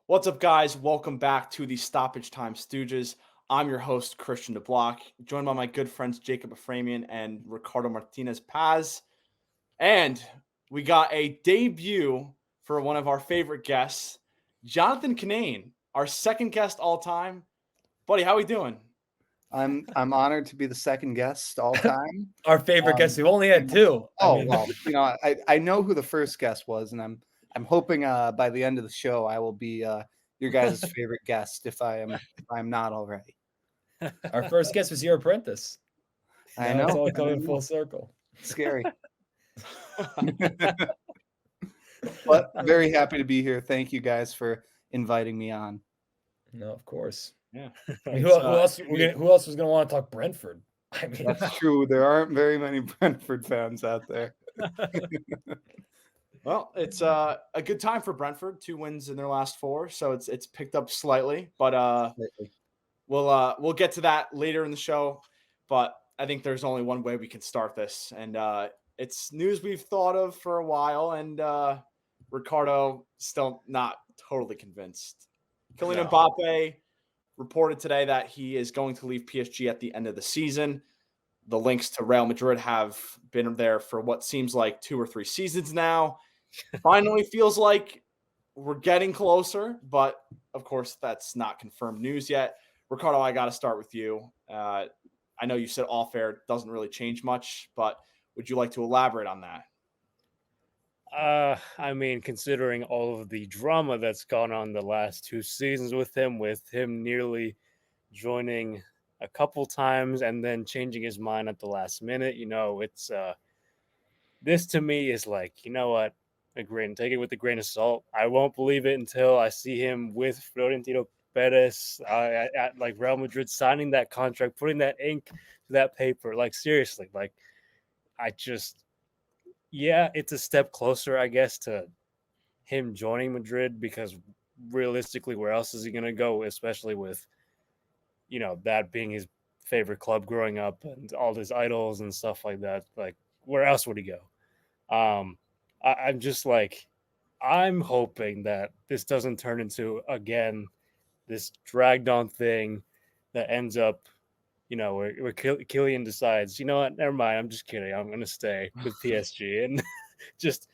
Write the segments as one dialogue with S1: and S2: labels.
S1: What's up, guys? Welcome back to the Stoppage Time Stooges. I'm your host, Christian DeBlock, joined by my good friends Jacob Eframian and Ricardo Martinez Paz. And we got a debut for one of our favorite guests, Jonathan Kinane, our second guest all time. Buddy, how we doing?
S2: I'm honored to be the second guest all time.
S3: Our favorite guest. We've only had two.
S2: Well, I know who the first guest was, and I'm hoping by the end of the show I will be your guys' favorite guest if I'm not already.
S3: Our first guest was your apprentice.
S2: I know.
S3: It's all coming full circle.
S2: It's scary. But very happy to be here. Thank you guys for inviting me on.
S3: No, of course.
S1: Yeah.
S3: Who else was going to want to talk Brentford? I mean,
S2: That's true. There aren't very many Brentford fans out there.
S1: Well, it's a good time for Brentford. 2 wins in their last 4, so it's picked up slightly. But we'll get to that later in the show. But I think there's only one way we can start this, and it's news we've thought of for a while, and Ricardo still not totally convinced. Kylian Mbappé reported today that he is going to leave PSG at the end of the season. The links to Real Madrid have been there for what seems like 2 or 3 seasons now. Finally feels like we're getting closer, but of course that's not confirmed news yet. Ricardo, I got to start with you. I know you said off air doesn't really change much, but would you like to elaborate on that?
S4: I mean, considering all of the drama that's gone on the last 2 seasons with him nearly joining a couple times and then changing his mind at the last minute, it's this to me is like, you know what, take it with a grain of salt. I won't believe it until I see him with Florentino Perez at like Real Madrid signing that contract, putting that ink to that paper. Like seriously, like it's a step closer, I guess, to him joining Madrid, because realistically, where else is he going to go, especially with, that being his favorite club growing up and all his idols and stuff like that. Like, where else would he go? I'm just like, I'm hoping that this doesn't turn into, again, this dragged on thing that ends up, where Kylian decides, you know what, never mind, I'm just kidding, I'm going to stay with PSG, and just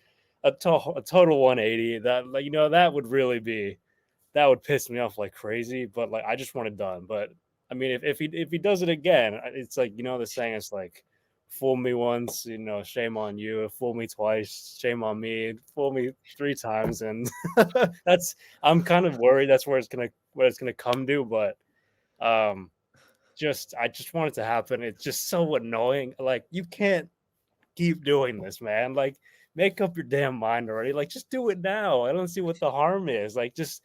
S4: a total 180. That would really be, that would piss me off like crazy. But like, I just want it done. But I mean, if he does it again, it's like, the saying is like, fool me once, shame on you. Fool me twice, shame on me. Fool me 3 times, and I'm kind of worried that's where it's gonna come to. But I just want it to happen. It's just so annoying. Like, you can't keep doing this, man. Like, make up your damn mind already. Like, just do it now. I don't see what the harm is. Like, just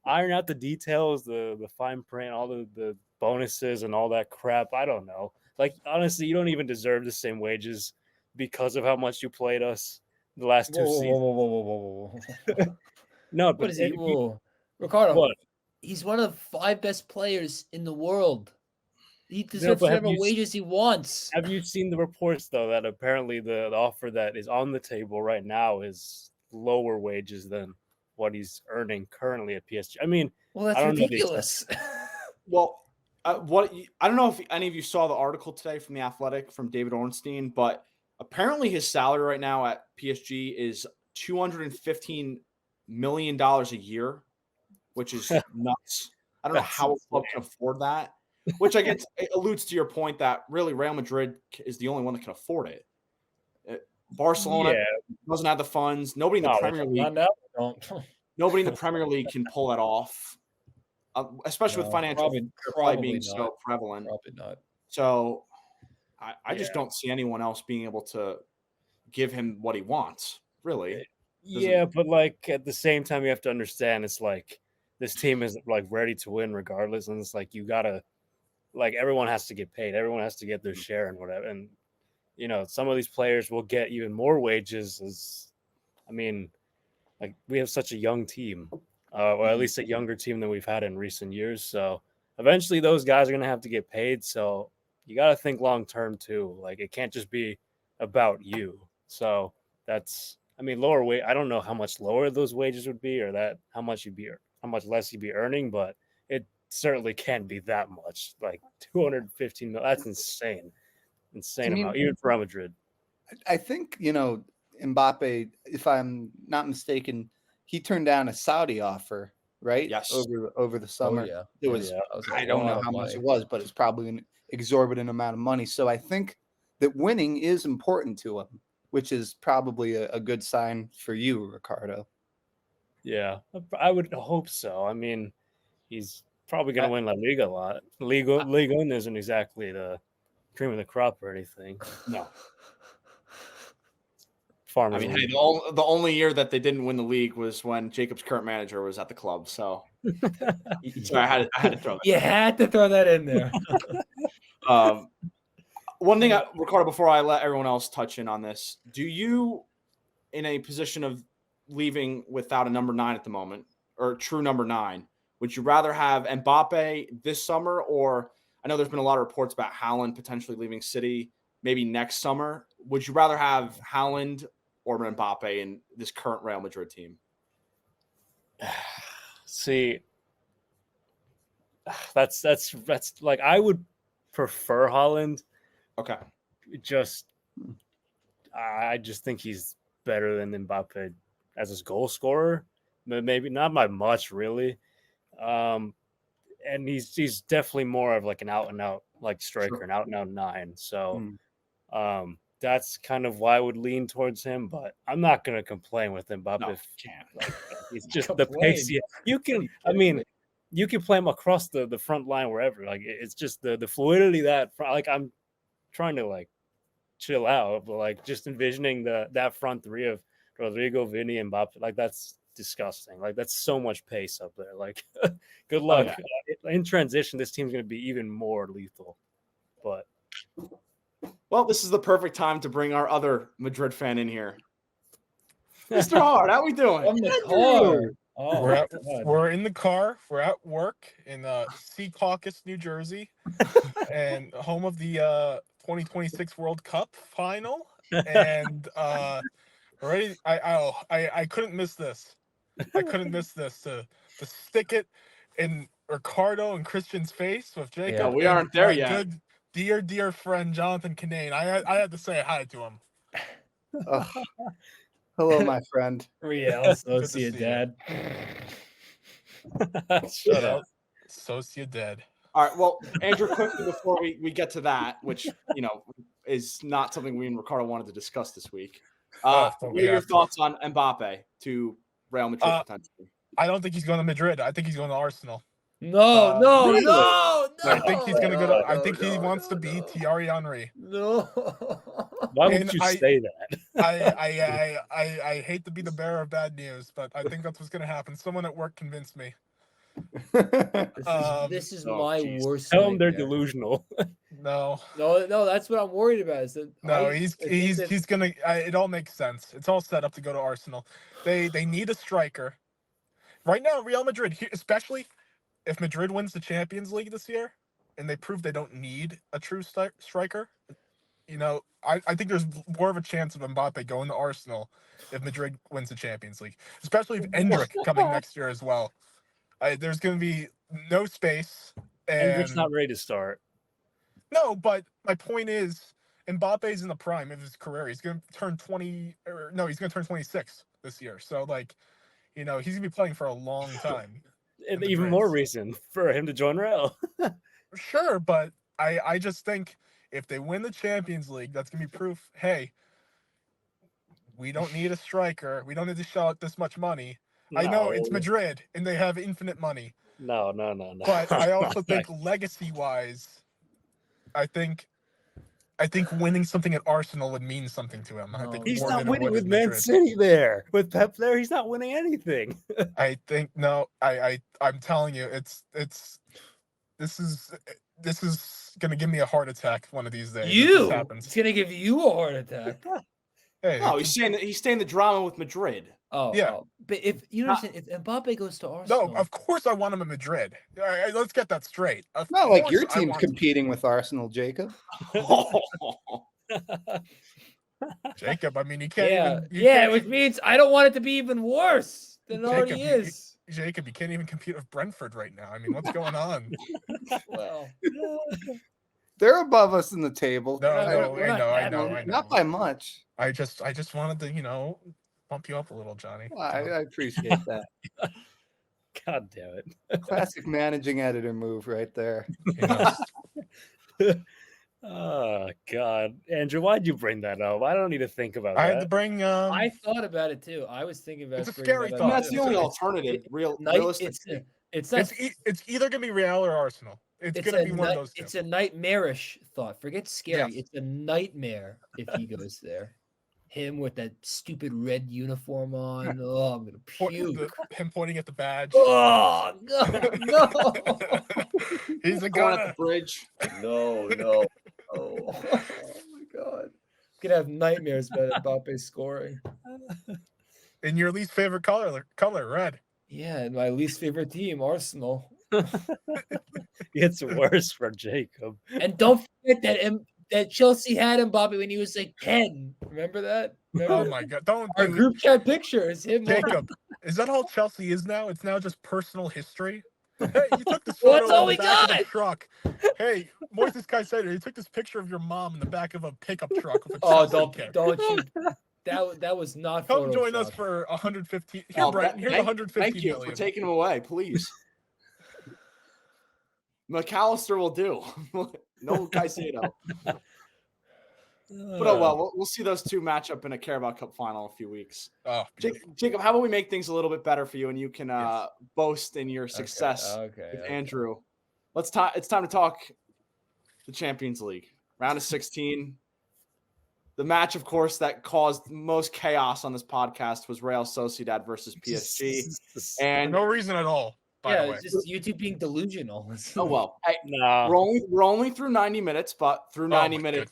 S4: iron out the details, the fine print, all the bonuses and all that crap. I don't know. Like, honestly, you don't even deserve the same wages because of how much you played us the last 2 seasons.
S3: Whoa.
S4: No,
S3: what is it? Ricardo,
S4: what?
S5: He's one of the 5 best players in the world. He deserves whatever wages he wants.
S4: Have you seen the reports, though, that apparently the offer that is on the table right now is lower wages than what he's earning currently at PSG? I mean,
S5: well, that's ridiculous.
S1: Well, I don't know if any of you saw the article today from The Athletic from David Ornstein, but apparently his salary right now at PSG is $215 million a year, which is nuts. I don't know how a club can afford that. Which I guess it alludes to your point that really Real Madrid is the only one that can afford it. Barcelona doesn't have the funds. Nobody in the Premier League. Nobody in the Premier League can pull that off, especially with financial probably being not. So prevalent.
S3: Probably not.
S1: So I just don't see anyone else being able to give him what he wants. Really.
S4: Yeah, but like at the same time, you have to understand it's like this team is like ready to win regardless, and it's like you gotta. Like, everyone has to get paid. Everyone has to get their share and whatever. And, some of these players will get even more wages. Like, we have such a young team, or at least a younger team than we've had in recent years. So eventually those guys are going to have to get paid. So you got to think long term too. Like, it can't just be about you. So that's, I mean, lower wage. I don't know how much lower those wages would be, or how much less you'd be earning, but it certainly can't be that much. Like 215 million. That's insane, amount, even for Real Madrid.
S2: I think Mbappe, if I'm not mistaken, he turned down a Saudi offer, right?
S1: Yes.
S2: Over the summer.
S5: yeah.
S2: It was. I don't know how much it was, but it's probably an exorbitant amount of money. So I think that winning is important to him, which is probably a good sign for you, Ricardo.
S4: Yeah, I would hope so. I mean, he's probably going to win La Liga a lot. Liga isn't exactly the cream of the crop or anything.
S1: No.
S4: Farmers.
S1: I mean, hey, the only year that they didn't win the league was when Jacob's current manager was at the club. So, I had to throw that.
S5: You had to throw that in there.
S1: One thing, Ricardo, before I let everyone else touch in on this, do you, in a position of leaving without a number 9 at the moment, or a true number 9, would you rather have Mbappe this summer, or I know there's been a lot of reports about Haaland potentially leaving City maybe next summer. Would you rather have Haaland or Mbappe in this current Real Madrid team?
S4: See, that's like, I would prefer Haaland.
S1: Okay.
S4: I just think he's better than Mbappe as his goal scorer, but maybe not by much, really. And he's definitely more of like an out and out like striker,
S1: Sure.
S4: an out and out 9. So that's kind of why I would lean towards him. But I'm not gonna complain with Mbappe.
S1: No,
S4: If
S1: can't.
S4: like, he's just the pace. You can. I mean, you can play him across the front line wherever. Like, it's just the fluidity that, like, I'm trying to like chill out, but like just envisioning that front three of Rodrigo, Vini, and Mbappe, like, that's disgusting. Like, that's so much pace up there. Like, good luck.
S1: Oh, yeah.
S4: In transition, this team's going to be even more lethal. But
S1: well, this is the perfect time to bring our other Madrid fan in here. Mr. Hard, how we doing?
S5: On the car. Oh,
S6: we're in the car. We're at work in Sea Caucus, New Jersey, and home of the 2026 World Cup final. And ready. I couldn't miss this. I couldn't miss this to stick it in Ricardo and Christian's face with Jacob.
S1: Yeah, we aren't there yet.
S6: Good, dear friend Jonathan Kinane. I had to say hi to him.
S2: Hello, my friend.
S5: Real Sociedad.
S4: Shut up.
S6: Sociedad.
S1: All right. Well, Andrew, quickly before we get to that, which is not something we and Ricardo wanted to discuss this week. What are your thoughts on Mbappe to Real Madrid potentially?
S6: I don't think he's going to Madrid. I think he's going to Arsenal.
S5: No.
S6: I think he's going to go to. I think he wants to be Thierry Henry.
S5: No.
S4: Why would you say that?
S6: I hate to be the bearer of bad news, but I think that's what's going to happen. Someone at work convinced me.
S5: This is my worst.
S4: Tell them they're delusional.
S6: No,
S5: that's what I'm worried about. Is that
S6: he's gonna. It all makes sense. It's all set up to go to Arsenal. They need a striker. Right now, Real Madrid, especially if Madrid wins the Champions League this year, and they prove they don't need a true striker. I think there's more of a chance of Mbappe going to Arsenal if Madrid wins the Champions League, especially if Endrick coming next year as well. There's going to be no space.
S4: Endrick's not ready to start.
S6: No, but my point is, Mbappe's in the prime of his career. He's going to turn 20. He's going to turn 26 this year. So, he's going to be playing for a long time.
S4: And even more reason for him to join Real.
S6: Sure, but I just think if they win the Champions League, that's going to be proof, hey, we don't need a striker. We don't need to shell out this much money. No. I know it's Madrid, and they have infinite money.
S4: No.
S6: But I also think legacy-wise, I think winning something at Arsenal would mean something to him. I think
S4: he's not winning with Man City there. With Pep there, he's not winning anything.
S6: I think I'm telling you, this is gonna give me a heart attack one of these days.
S5: It's gonna give you a heart attack.
S1: Hey, no, he's staying the drama with Madrid.
S5: Oh, yeah. But if you understand, if Mbappe goes to Arsenal,
S6: no, of course I want him in Madrid. Let's get that straight.
S2: It's not like your team's competing with Arsenal, Jacob.
S6: Jacob, I mean, you can't even.
S5: Which means I don't want it to be even worse than it already is.
S6: Jacob, you can't even compete with Brentford right now. I mean, what's going on?
S5: Well,
S2: they're above us in the table.
S6: No, I know.
S2: Not by much.
S6: I just wanted to, bump you up a little, Johnny.
S2: Well, I appreciate that.
S4: God damn it.
S2: Classic managing editor move right there.
S4: Oh God, Andrew, why'd you bring that up? I don't need to think about that.
S6: I had to bring.
S5: I thought about it too. I was thinking about.
S6: It's a scary thought.
S1: That's the only alternative. Realistic.
S5: It's
S6: either gonna be Real or Arsenal. It's gonna be one of those two.
S5: It's a nightmarish thought. Forget scary.
S6: Yes.
S5: It's a nightmare if he goes there. Him with that stupid red uniform on. Oh, I'm gonna puke.
S6: Him pointing at the badge.
S5: Oh no!
S6: He's
S1: going at the bridge.
S5: No. Oh my God! Gonna have nightmares about Mbappé scoring.
S6: In your least favorite color, red.
S5: Yeah, and my least favorite team, Arsenal.
S4: It's worse for Jacob.
S5: And don't forget that Chelsea had Mbappé when he was like 10. Remember that?
S6: Oh my God!
S5: Our group chat picture is him.
S6: Jacob, is that all Chelsea is now? It's now just personal history. Hey, you took this photo
S5: That's all
S6: in
S5: we
S6: the back of
S5: got.
S6: a truck. Hey, Moises Caicedo, you took this picture of your mom in the back of a pickup truck with a Chelsea kit.
S5: don't you? That was not.
S6: Come join us for 150. Here, Brent. Here's 150
S1: Thank you
S6: million.
S1: for taking him away, please. McAllister will do. No Caicedo. But we'll see those two match up in a Carabao Cup final in a few weeks.
S6: Oh,
S1: Jacob, how about we make things a little bit better for you, and you can boast in your success
S5: with
S1: Andrew. It's time to talk the Champions League round of 16. The match, of course, that caused most chaos on this podcast was Real Sociedad versus PSG, and
S6: for no reason at all. By the way,
S5: it's just you two being delusional.
S1: Oh well,
S4: no.
S1: We're only through 90 minutes, but through 90 minutes.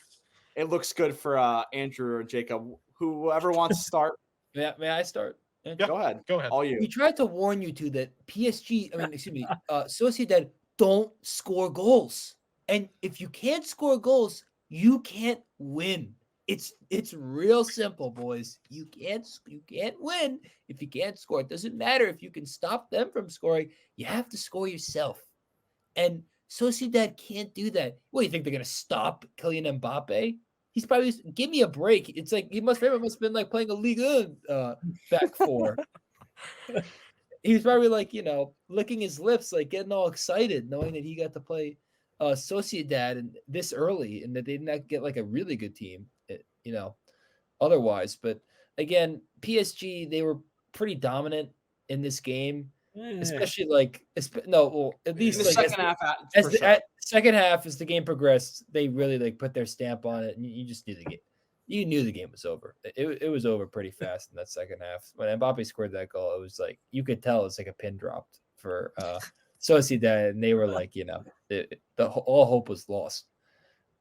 S1: It looks good for Andrew or Jacob. Whoever wants to start.
S5: May I start?
S6: Yeah,
S1: Go ahead. All you.
S5: We tried to warn you two that Sociedad don't score goals. And if you can't score goals, you can't win. It's real simple, boys. You can't win if you can't score. It doesn't matter if you can stop them from scoring. You have to score yourself. And Sociedad can't do that. What do you think they're gonna stop Kylian Mbappé? He's probably give me a break. It's like it must have been like playing a Liga back four. He was probably like licking his lips, like getting all excited, knowing that he got to play Sociedad and this early, and that they did not get like a really good team, otherwise. But again, PSG, they were pretty dominant in this game. Especially at least
S1: in the second half.
S5: Second half, as the game progressed, they really put their stamp on it, and you just knew the game. You knew the game was over. It was over pretty fast in that second half. When Mbappé scored that goal, it was like you could tell it's like a pin dropped for Sociedad, and they were like, all hope was lost.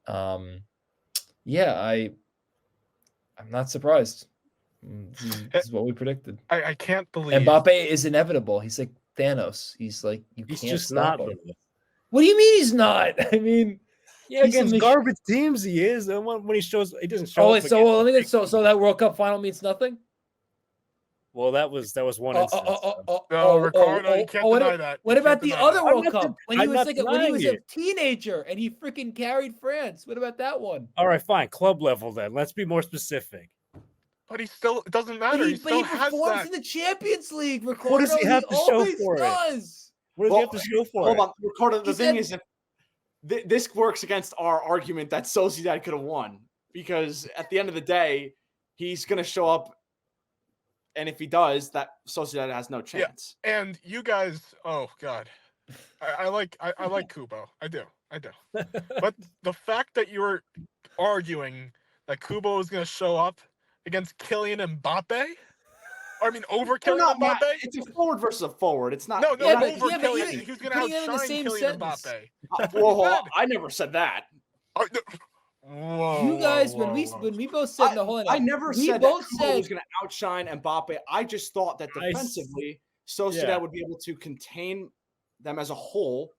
S5: I'm not surprised. This is what we predicted.
S6: I can't believe
S5: Mbappé is inevitable. He's like Thanos. He's like
S4: he's
S5: can't
S4: just
S5: stop
S4: not.
S5: him. What do you mean he's not? I mean,
S4: against garbage teams he is. And when he shows, he doesn't show.
S5: So that World Cup final means nothing.
S4: Well, that was one instance.
S6: Ricardo, you can't deny that.
S5: What about the other World Cup when he was a teenager and he freaking carried France? What about that one?
S4: All right, fine. Club level then. Let's be more specific.
S6: But it doesn't matter.
S5: He
S6: still has
S5: performs
S6: that.
S5: in the Champions League, Ricardo.
S4: What does he have to show for it? What does he have to show for it?
S1: Hold on, Ricardo. The thing is, this works against our argument that Sociedad could have won, because at the end of the day, he's going to show up, and if he does, that Sociedad has no chance.
S6: Yeah. And you guys, oh God, I like Kubo. I do. But the fact that you were arguing that Kubo is going to show up against Kylian Mbappé? I mean, over Kylian Mbappé?
S1: It's a forward versus a forward. It's not.
S6: Over Kylian. He's going to outshine Kylian Mbappé.
S1: Whoa, I never said that.
S6: Whoa,
S5: you guys, when we both said
S1: I never said that Kubo was going to outshine Mbappé. I just thought that defensively, Sociedad would be able to contain them as a whole,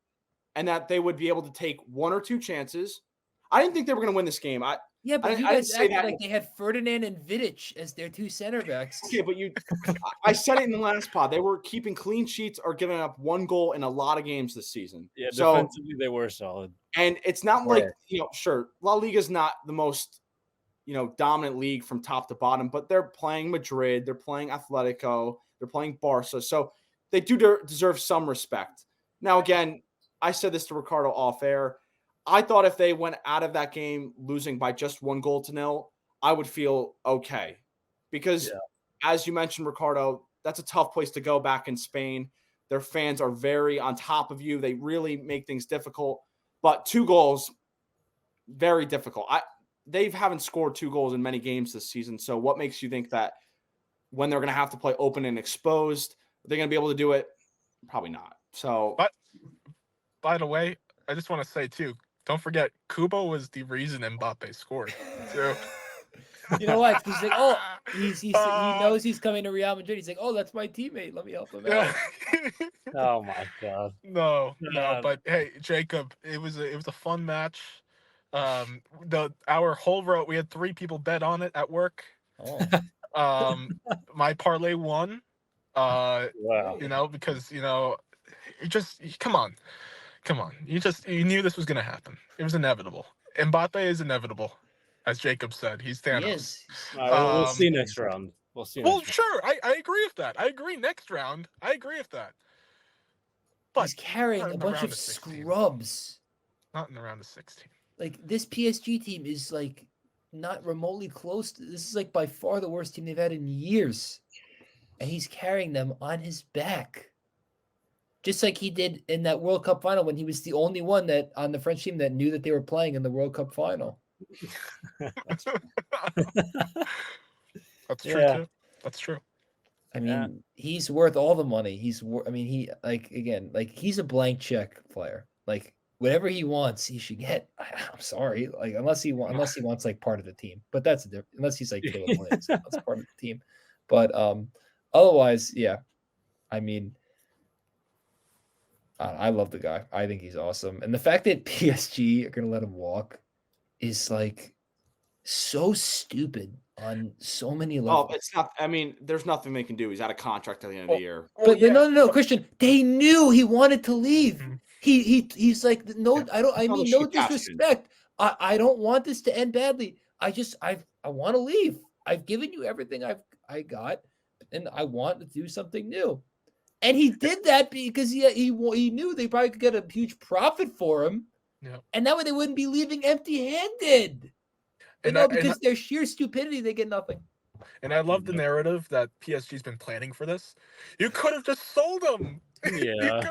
S1: and that they would be able to take one or two chances. I didn't think they were going to win this game.
S5: Yeah, but you
S1: I didn't
S5: guys
S1: say
S5: acted
S1: that.
S5: like they had Ferdinand and Vidic as their 2 center backs.
S1: Okay, but I said it in the last pod. They were keeping clean sheets or giving up 1 goal in a lot of games this season.
S4: Yeah,
S1: so
S4: defensively they were solid.
S1: And it's not like, sure, La Liga's not the most, dominant league from top to bottom, but they're playing Madrid, they're playing Atletico, they're playing Barca. So they do deserve some respect. Now, again, I said this to Ricardo off air. I thought if they went out of that game losing by just 1-0, I would feel okay. Because as you mentioned, Ricardo, that's a tough place to go back in Spain. Their fans are very on top of you. They really make things difficult. But 2 goals, very difficult. They haven't scored 2 goals in many games this season. So what makes you think that when they're going to have to play open and exposed, they're going to be able to do it? Probably not. So,
S6: but by the way, I just want to say too, don't forget, Kubo was the reason Mbappé scored. So.
S5: You know what? He's like, oh, he knows he's coming to Real Madrid. He's like, oh, that's my teamate. Let me help him out.
S4: Oh my god.
S6: No. But hey, Jacob, it was a fun match. Our whole row, we had 3 people bet on it at work.
S5: Oh.
S6: My parlay won.
S4: Wow.
S6: Because you just come on. You knew this was gonna happen. It was inevitable. Mbappe is inevitable, as Jacob said. He's Thanos.
S5: He is.
S4: We'll see next round. We'll see.
S6: Well, sure. I agree with that. I agree next round. I agree with that. But
S5: he's carrying a bunch of scrubs.
S6: Not in the round of 16.
S5: Like, this PSG team is like not remotely close to, this is like by far the worst team they've had in years. And he's carrying them on his back. Just like he did in that World Cup final when he was the only one that on the French team that knew that they were playing in the World Cup final.
S6: That's true too. That's true.
S5: I mean, he's worth all the money. He's a blank check player. Like, whatever he wants, he should get. I'm sorry, like unless he wants like part of the team, but that's different. Unless he's like Caleb Williams, that's part of the team. But otherwise, yeah. I mean, I love the guy. I think he's awesome, and the fact that PSG are gonna let him walk is like so stupid on so many levels.
S1: Oh, it's not. I mean, there's nothing they can do. He's out of contract at the end of the year.
S5: But no, Christian. They knew he wanted to leave. He's like, no, I don't. I mean, no disrespect. I don't want this to end badly. I want to leave. I've given you everything I got, and I want to do something new. And he did that because he knew they probably could get a huge profit for him.
S6: Yeah.
S5: And that way they wouldn't be leaving empty-handed. But because their sheer stupidity, they get nothing.
S6: And I love the narrative that PSG's been planning for this. You could have just sold him.
S4: Yeah.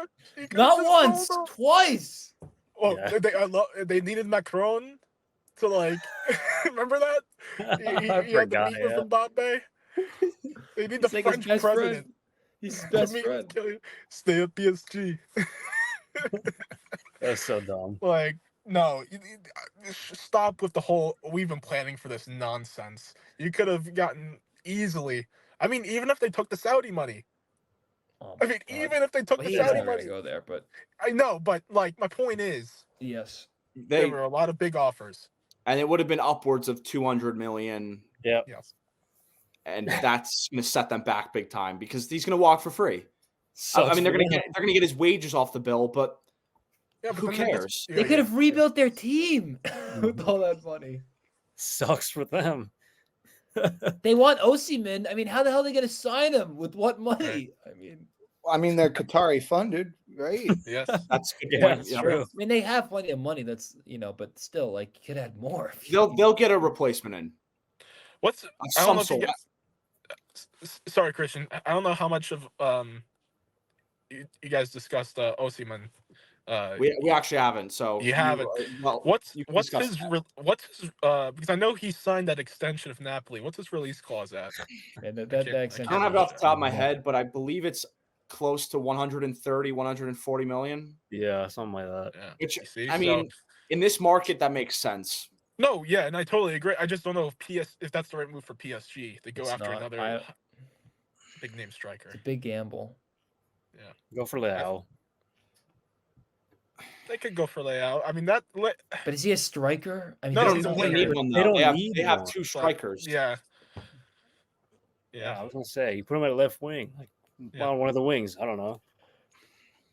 S5: Not once, twice.
S6: Well, they needed Macron to like remember that? He had the meet with Mbappe. They need the French president.
S5: Friend. He's his best friend.
S6: Stay at PSG.
S4: That's so dumb.
S6: Like, no, stop with the whole we've been planning for this nonsense. You could have gotten easily. I mean, even if they took the Saudi money. Even if they took the Saudi money.
S5: Go there, but
S6: I know, but like my point is,
S5: yes,
S6: there were a lot of big offers,
S1: and it would have been upwards of 200 million.
S4: Yeah.
S6: Yes.
S1: And that's going to set them back big time because he's going to walk for free.
S4: Sucks
S1: I mean, they're going to get his wages off the bill, but who cares?
S5: They could have rebuilt their team with all that money.
S4: Sucks for them.
S5: They want Osimhen. I mean, how the hell are they going to sign him with what money?
S2: I mean, they're Qatari funded, right?
S6: Yes,
S1: that's good.
S4: That's true.
S5: I mean, they have plenty of money. That's but still, like, you could add more.
S1: They'll get a replacement in.
S6: I don't know if you guys, sorry, Christian. I don't know how much of you guys discussed Osimhen.
S1: We actually haven't. So
S6: you haven't. What's his because I know he signed that extension of Napoli. What's his release clause at?
S5: And that
S1: I don't have it off the top of my head, but I believe it's close to 130, 140 million.
S4: Yeah, something like that.
S6: Yeah.
S1: Which in this market, that makes sense.
S6: No, yeah, and I totally agree. I just don't know if that's the right move for PSG to go after another big name striker.
S5: It's a big gamble.
S6: Yeah,
S4: go for Leao.
S6: They could go for layout. I mean that.
S5: But is he a striker? I mean,
S6: No,
S1: They
S6: he's a
S1: don't
S6: winger.
S1: need one,
S4: They
S1: though.
S4: don't need
S1: They have
S4: one.
S1: two strikers.
S6: Yeah.
S4: Yeah, I was gonna say you put him at left wing, like on one of the wings. I don't know.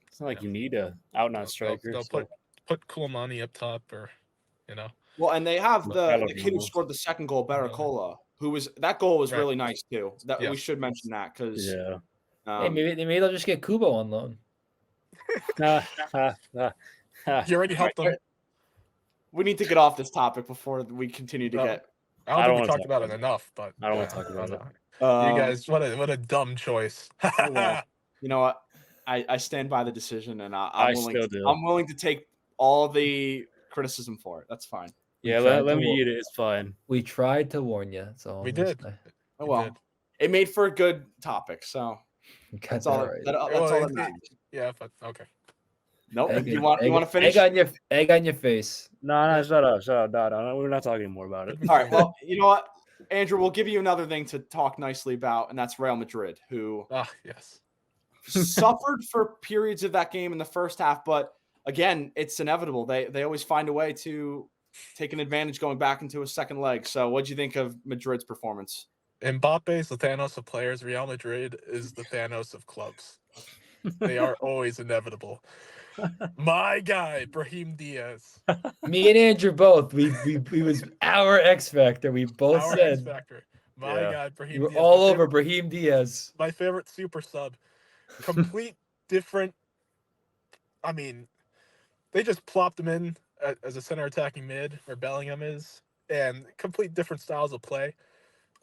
S4: It's not like you need a out and out striker.
S6: They'll put Kulamani up top, or
S1: Well, and they have the
S4: Ricardo
S1: kid who scored the second goal, Barcola, who was that goal was really nice too. That we should mention that because
S5: hey, maybe they'll just get Kubo on loan.
S6: You already helped them.
S1: We need to get off this topic before we continue to get.
S6: I don't think we talked about it enough, but
S4: I don't want to talk about it.
S6: You guys, what a dumb choice.
S1: Well, you know what? I stand by the decision, and I'm willing to take all the criticism for it. That's fine.
S4: Yeah, let me eat it. It's fine.
S5: We tried to warn you. So
S6: we did.
S1: Oh well, it made for a good topic. So that's all. That's all that matters.
S6: Yeah, but okay.
S1: Nope. You want to finish?
S5: Egg on your face.
S4: No, shut up. No, we're not talking anymore about it.
S1: All right. Well, you know what, Andrew, we'll give you another thing to talk nicely about, and that's Real Madrid, who suffered for periods of that game in the first half, but again, it's inevitable. They always find a way to take an advantage going back into a second leg. So, what do you think of Madrid's performance?
S6: Mbappé is the Thanos of players. Real Madrid is the Thanos of clubs. They are always inevitable. My guy, Brahim Diaz.
S5: Me and Andrew both. We was our X Factor. We both said
S6: X Factor. My guy, Brahim
S5: Diaz.
S6: Diaz.
S5: We're all over Brahim Diaz.
S6: My favorite super sub. Complete different. I mean, they just plopped him in as a center attacking mid where Bellingham is, and complete different styles of play.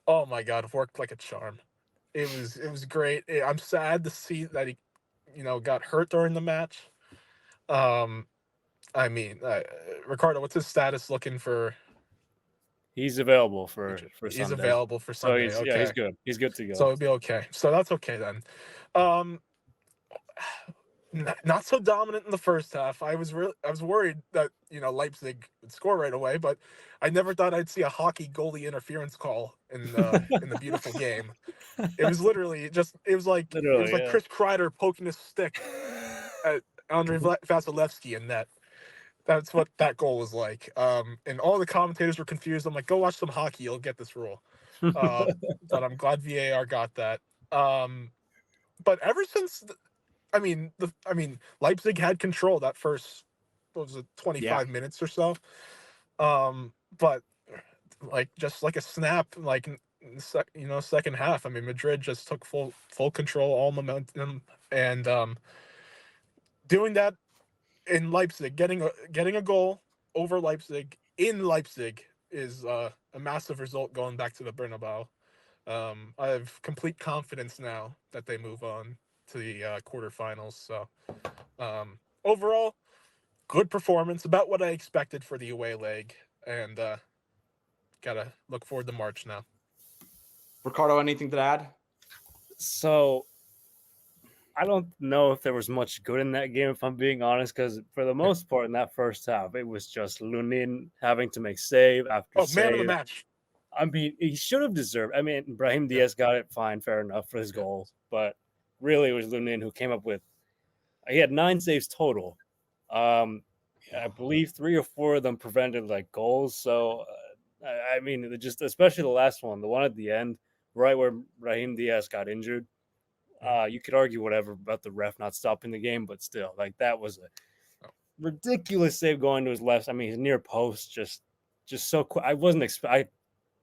S6: Oh my God, it worked like a charm. It was great. I'm sad to see that he, got hurt during the match. I mean, Ricardo, what's his status looking for?
S4: He's available for Sunday.
S6: He's available for Sunday.
S4: So he's good. He's good to go.
S6: So it'll be okay. So that's okay then. Not so dominant in the first half. I was worried that Leipzig would score right away, but I never thought I'd see a hockey goalie interference call in the beautiful game. It was literally like Chris Kreider poking his stick at Andrei Vasilevsky in net. That's what that goal was like. And all the commentators were confused. I'm like, go watch some hockey. You'll get this rule. But I'm glad VAR got that. But ever since, Leipzig had control that first, 25 minutes or so. But just like a snap, second half. Madrid just took full control, all momentum, and doing that in Leipzig, getting a goal over Leipzig in Leipzig is a massive result going back to the Bernabeu. I have complete confidence now that they move on to the quarterfinals. So overall, good performance, about what I expected for the away leg, and gotta look forward to March now.
S1: Ricardo, anything to add?
S4: So I don't know if there was much good in that game, if I'm being honest, because for the most part in that first half, it was just Lunin having to make save after save.
S6: Man of the match.
S4: He should have deserved. Brahim Diaz got it fine, fair enough for his goals, but really it was Lunin who came up with. He had 9 saves total. I believe 3 or 4 of them prevented goals. So, just especially the last one, the one at the end, right where Brahim Diaz got injured. You could argue whatever about the ref not stopping the game, but still, that was a ridiculous save going to his left. His near post just so quick. I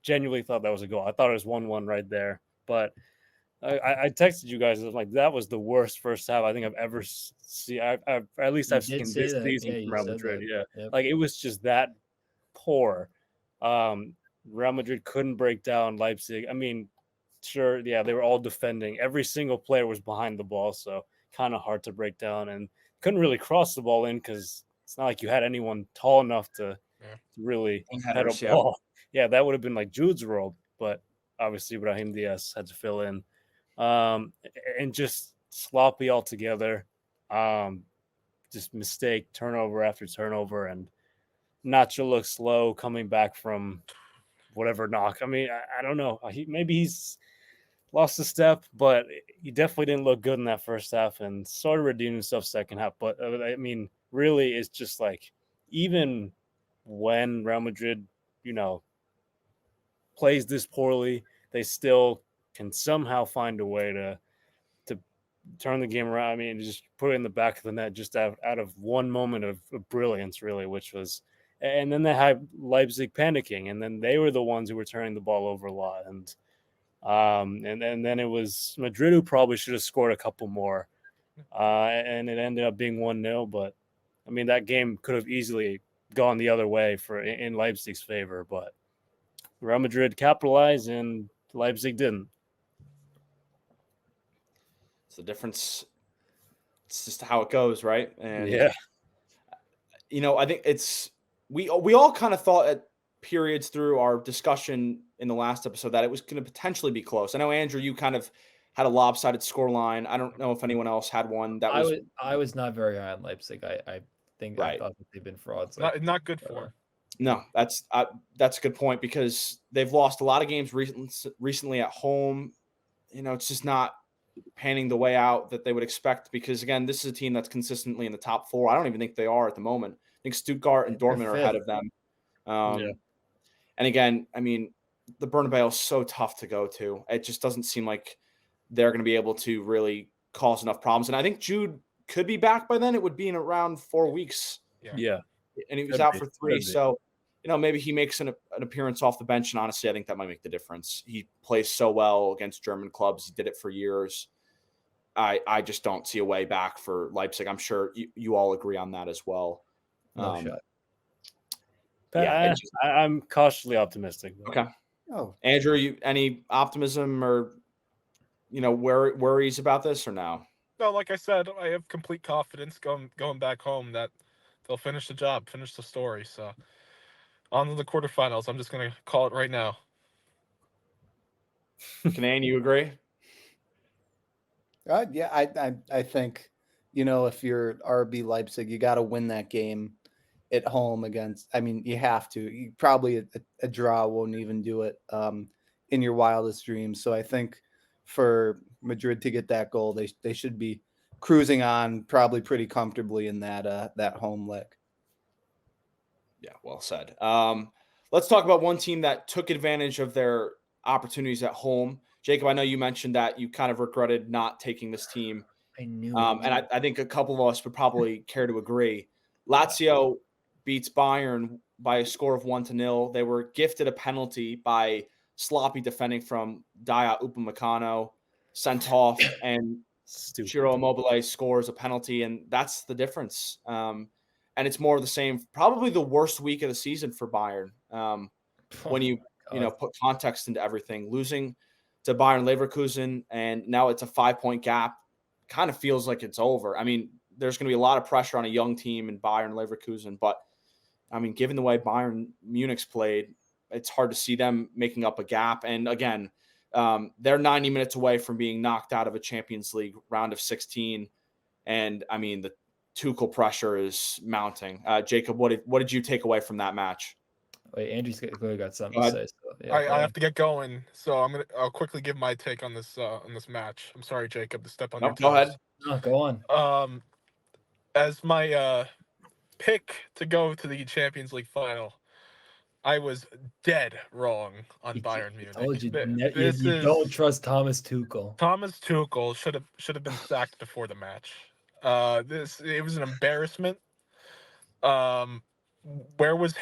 S4: genuinely thought that was a goal. I thought it was 1-1 right there. But I texted you guys. I was like, that was the worst first half I think I've ever seen. I've seen this season from Real Madrid. Yeah, yep. It was just that poor. Real Madrid couldn't break down Leipzig. Sure, yeah, they were all defending. Every single player was behind the ball, so kind of hard to break down, and couldn't really cross the ball in because it's not like you had anyone tall enough to really head a ball. Yeah, that would have been like Jude's role, but obviously Brahim Diaz had to fill in, and just sloppy altogether. Just mistake, turnover after turnover, and Nacho looks slow coming back from whatever knock. I don't know. Maybe he's lost a step, but he definitely didn't look good in that first half and sort of redeemed himself second half. But really it's just like even when Real Madrid, plays this poorly, they still can somehow find a way to turn the game around. I mean, just put it in the back of the net just out of one moment of brilliance, really, which was. And then they had Leipzig panicking, and then they were the ones who were turning the ball over a lot. And then it was Madrid who probably should have scored a couple more, and it ended up being 1-0. But I mean, that game could have easily gone the other way in Leipzig's favor, but Real Madrid capitalized and Leipzig didn't.
S1: It's the difference. It's just how it goes, right? And
S4: yeah,
S1: I think we all kind of thought at periods through our discussion in the last episode that it was going to potentially be close. I know, Andrew, you kind of had a lopsided scoreline. I don't know if anyone else had one that was.
S5: I was not very high on Leipzig. I think
S1: right.
S5: I thought that they've been frauds.
S6: Not good for.
S1: No, that's a good point because they've lost a lot of games recently at home. It's just not panning the way out that they would expect because, again, this is a team that's consistently in the top 4. I don't even think they are at the moment. I think Stuttgart and Dortmund are ahead of them. And again, I mean, the Bernabeu is so tough to go to. It just doesn't seem like they're going to be able to really cause enough problems. And I think Jude could be back by then. It would be in around 4 weeks.
S4: Yeah.
S1: And he was out for 3. So, maybe he makes an appearance off the bench. And honestly, I think that might make the difference. He plays so well against German clubs. He did it for years. I just don't see a way back for Leipzig. I'm sure you all agree on that as well.
S5: No shot.
S1: Yeah,
S4: I'm cautiously optimistic.
S1: Okay. Oh, Andrew, any optimism or worries about this or no?
S6: No, like I said, I have complete confidence going back home that they'll finish the job, finish the story. So on to the quarterfinals. I'm just gonna call it right now.
S1: Kinane, you agree?
S2: Yeah, I think if you're RB Leipzig, you got to win that game at home against. I mean, you have to. Probably a draw won't even do it in your wildest dreams. So I think for Madrid to get that goal, they should be cruising on probably pretty comfortably in that home leg.
S1: Yeah, well said. Let's talk about one team that took advantage of their opportunities at home. Jacob, I know you mentioned that you kind of regretted not taking this team.
S5: I knew.
S1: And I think a couple of us would probably care to agree. Lazio beats Bayern by a score of 1-0. They were gifted a penalty by sloppy defending from Daya Upamecano, sent off, and Ciro Immobile scores a penalty, and that's the difference. And it's more of the same. Probably the worst week of the season for Bayern. When you put context into everything, losing to Bayern Leverkusen, and now it's a 5-point gap. Kind of feels like it's over. I mean, there's going to be a lot of pressure on a young team in Bayern Leverkusen, but I mean, given the way Bayern Munich's played, it's hard to see them making up a gap. And again, they're 90 minutes away from being knocked out of a Champions League round of 16. And I mean, the Tuchel pressure is mounting. Jacob, what did you take away from that match?
S5: Wait, Andrew's clearly got something to say. So, yeah,
S6: I have to get going, so I'll quickly give my take on this match. I'm sorry, Jacob, to step on your toes.
S1: Go ahead.
S5: No, go on.
S6: As my pick to go to the Champions League final, I was dead wrong on Bayern Munich.
S5: I told you, you don't trust Thomas Tuchel.
S6: Thomas Tuchel should have been sacked before the match. It was an embarrassment. Where was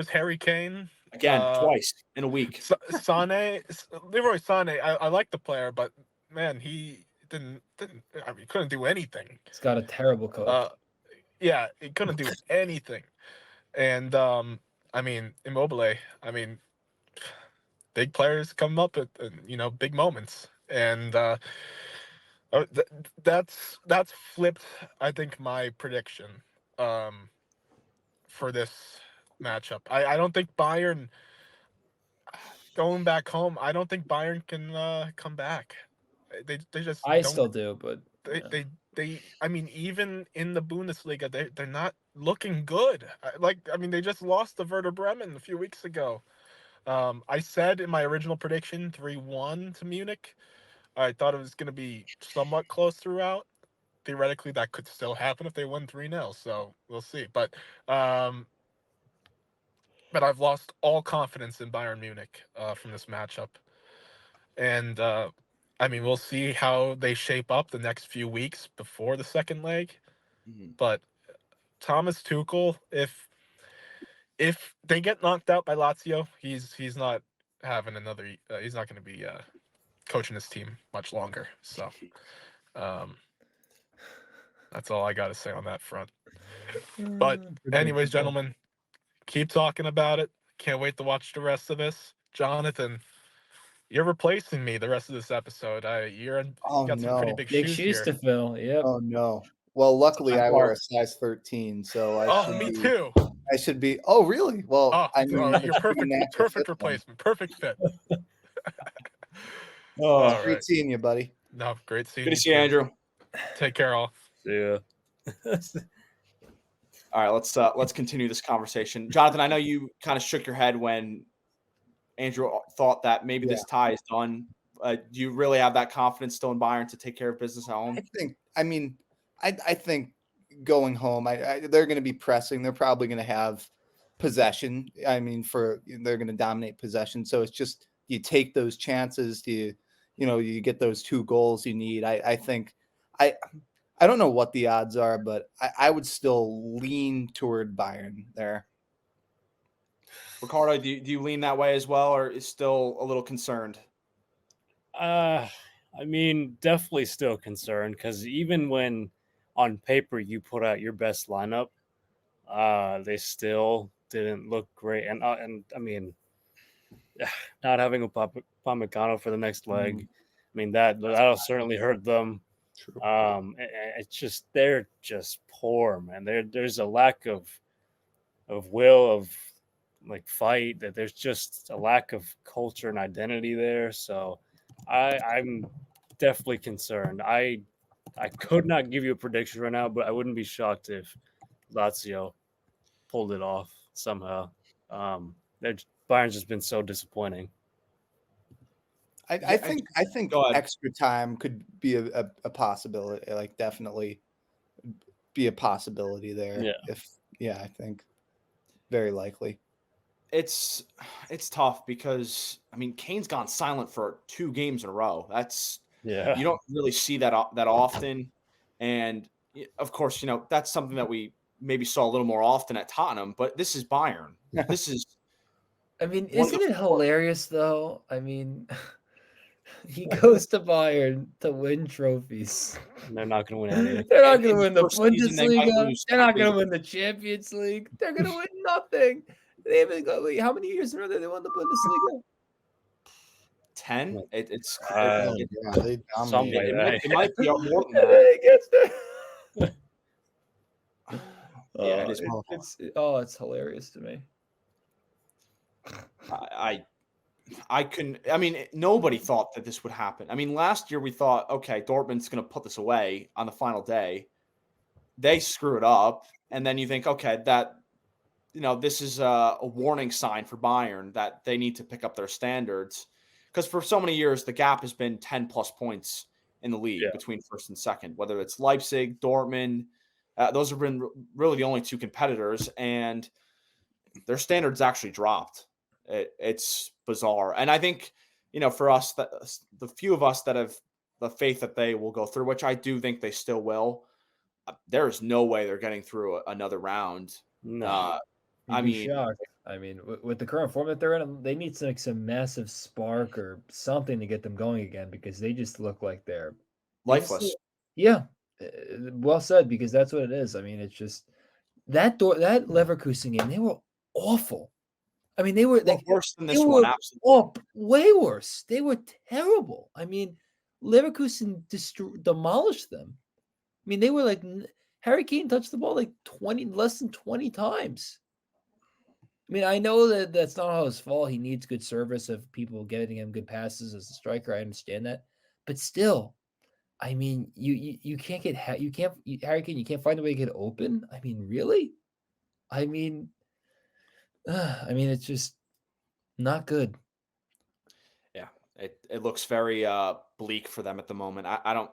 S6: Harry Kane?
S1: Again, twice in a week.
S6: Leroy Sané. I like the player, but man, he didn't. I mean, he couldn't do anything.
S5: He's got a terrible coach.
S6: Yeah, he couldn't do anything. And I mean, Immobile. I mean, big players come up at big moments, and that's flipped. I think my prediction for this matchup. I don't think Bayern going back home. I don't think Bayern can come back. They just.
S5: I still do, but
S6: they. I mean, even in the Bundesliga, they're not looking good. I mean, they just lost to Werder Bremen a few weeks ago. I said in my original prediction 3-1 to Munich. I thought it was going to be somewhat close throughout. theoretically that could still happen if they win 3-0. So we'll see. But I've lost all confidence in Bayern Munich from this matchup. And I mean, we'll see how they shape up the next few weeks before the second leg. But Thomas Tuchel, if they get knocked out by Lazio, he's not having another. He's not going to be coaching this team much longer. So that's all I got to say on that front. But anyways, gentlemen, keep talking about it. Can't wait to watch the rest of this. Jonathan, you're replacing me the rest of this episode. You got some pretty big shoes
S5: shoes
S6: here.
S5: to fill. Yep.
S2: Oh no. Well, luckily I wear a size 13, so
S6: Me too.
S2: I should be. Oh, really? Well, I mean,
S6: you're perfect replacement. Perfect fit. All
S2: great
S6: right.
S2: seeing you, buddy.
S6: No, great seeing
S1: Good
S6: you
S1: to see you,
S6: too.
S1: Andrew.
S6: Take care, all.
S4: Yeah.
S1: All right, let's continue this conversation. Jonathan, I know you kind of shook your head when Andrew thought that maybe this tie is done. Do you really have that confidence still in Bayern to take care of business at home?
S2: I think going home, they're going to be pressing. They're probably going to have possession. I mean, they're going to dominate possession. So it's just you take those chances. You get those 2 goals you need. I think I don't know what the odds are, but I would still lean toward Bayern there.
S1: Ricardo, do you lean that way as well, or is still a little concerned?
S4: I mean, definitely still concerned because even when on paper you put out your best lineup, they still didn't look great. And I mean, not having a Upamecano for the next leg, I mean that'll certainly hurt them.
S2: True.
S4: It's just they're just poor, man. There's a lack of will, of like fight. That there's just a lack of culture and identity there. So I'm definitely concerned. I could not give you a prediction right now, but I wouldn't be shocked if Lazio pulled it off somehow. Bayern's just been so disappointing.
S2: I think extra time could be a possibility. Like definitely be a possibility there.
S4: Yeah.
S2: I think very likely.
S1: It's tough because I mean Kane's gone silent for 2 games in a row. You don't really see that often, and of course that's something that we maybe saw a little more often at Tottenham. But this is Bayern. This is.
S5: I mean, isn't it hilarious though? I mean, he goes to Bayern to win trophies.
S4: And they're not going to win anything.
S5: They're not going to win the Bundesliga. They're not going to win the Champions League. They're going to win nothing. They haven't got. How many years in a row did they won the Bundesliga?
S1: 10. It's
S2: they dominate.
S1: it might be more than that.
S5: Yeah, it's hilarious to me.
S1: I couldn't. I mean, nobody thought that this would happen. I mean, last year we thought, okay, Dortmund's going to put this away on the final day. They screw it up, and then you think, okay, that this is a warning sign for Bayern that they need to pick up their standards, because for so many years the gap has been 10 plus points in the league between first and second, whether it's Leipzig, Dortmund. Those have been really the only 2 competitors, and their standards actually dropped. It's bizarre. And I think, for us, the few of us that have the faith that they will go through, which I do think they still will, there is no way they're getting through another round.
S4: No.
S5: I mean, shocked. I mean, with the current form that they're in, they need some massive spark or something to get them going again, because they just look like they're
S1: lifeless.
S5: Yeah. Well said, because that's what it is. I mean, it's just that Leverkusen game, they were awful. I mean, they were
S1: worse than this one. Absolutely.
S5: Way worse. They were terrible. I mean, Leverkusen demolished them. I mean, they were like Harry Kane touched the ball like less than 20 times. I mean, I know that that's not his fault. He needs good service of people getting him good passes as a striker. I understand that, but still, I mean, you can't get Harry Kane. You can't find a way to get open. I mean, really? I mean, it's just not good.
S1: Yeah, it looks very bleak for them at the moment. I don't.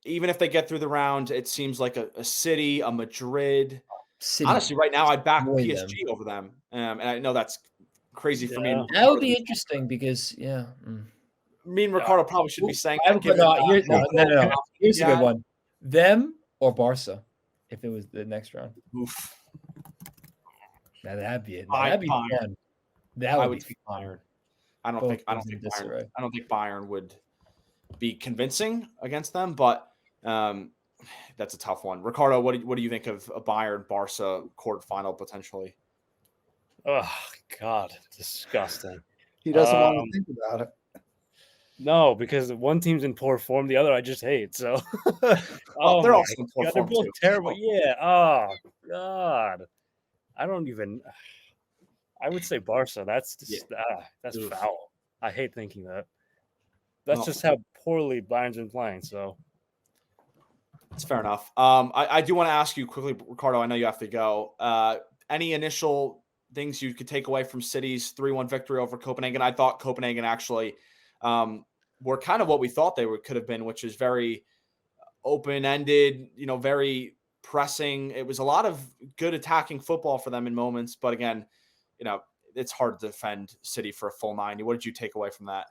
S1: even if they get through the round, it seems like a City, a Madrid.
S5: City.
S1: Honestly, right now, I'd back
S5: Avoid
S1: PSG over them. And I know that's crazy for me.
S4: Yeah.
S1: And
S5: That would
S1: Ricardo.
S5: be interesting because
S1: Me and Ricardo probably should be saying
S5: I
S1: that.
S5: would
S1: given,
S5: no, no. Here's a
S1: yeah.
S5: good one. Them or Barca, if it was the next round.
S1: Oof.
S5: Now that'd be it.
S1: Bayern.
S5: That'd be fun. That
S1: I
S5: would
S1: would
S5: be
S1: take
S5: fun.
S1: Bayern. I don't
S5: Both
S1: think
S5: teams in disarray.
S1: Bayern would be convincing against them, but that's a tough one. Ricardo, what do you think of a Bayern Barca quarterfinal potentially?
S4: Oh God, disgusting.
S2: He doesn't want to think about it.
S4: No, because one team's in poor form, the other I just hate. So,
S1: Well, they're
S4: my
S1: also in poor
S4: God,
S1: form
S4: they're both
S1: too.
S4: terrible. Yeah. Oh God, I don't even. I would say Barca. That's just, that's
S1: Oof.
S4: foul. I hate thinking that. That's
S1: Well,
S4: just how poorly Bayern's been playing. So,
S1: it's fair enough. I do want to ask you quickly, Ricardo. I know you have to go. Any initial things you could take away from City's 3-1 victory over Copenhagen? I thought Copenhagen actually were kind of what we thought they could have been, which is very open-ended, very pressing. It was a lot of good attacking football for them in moments, but again, it's hard to defend City for a full 90. What did you take away from that?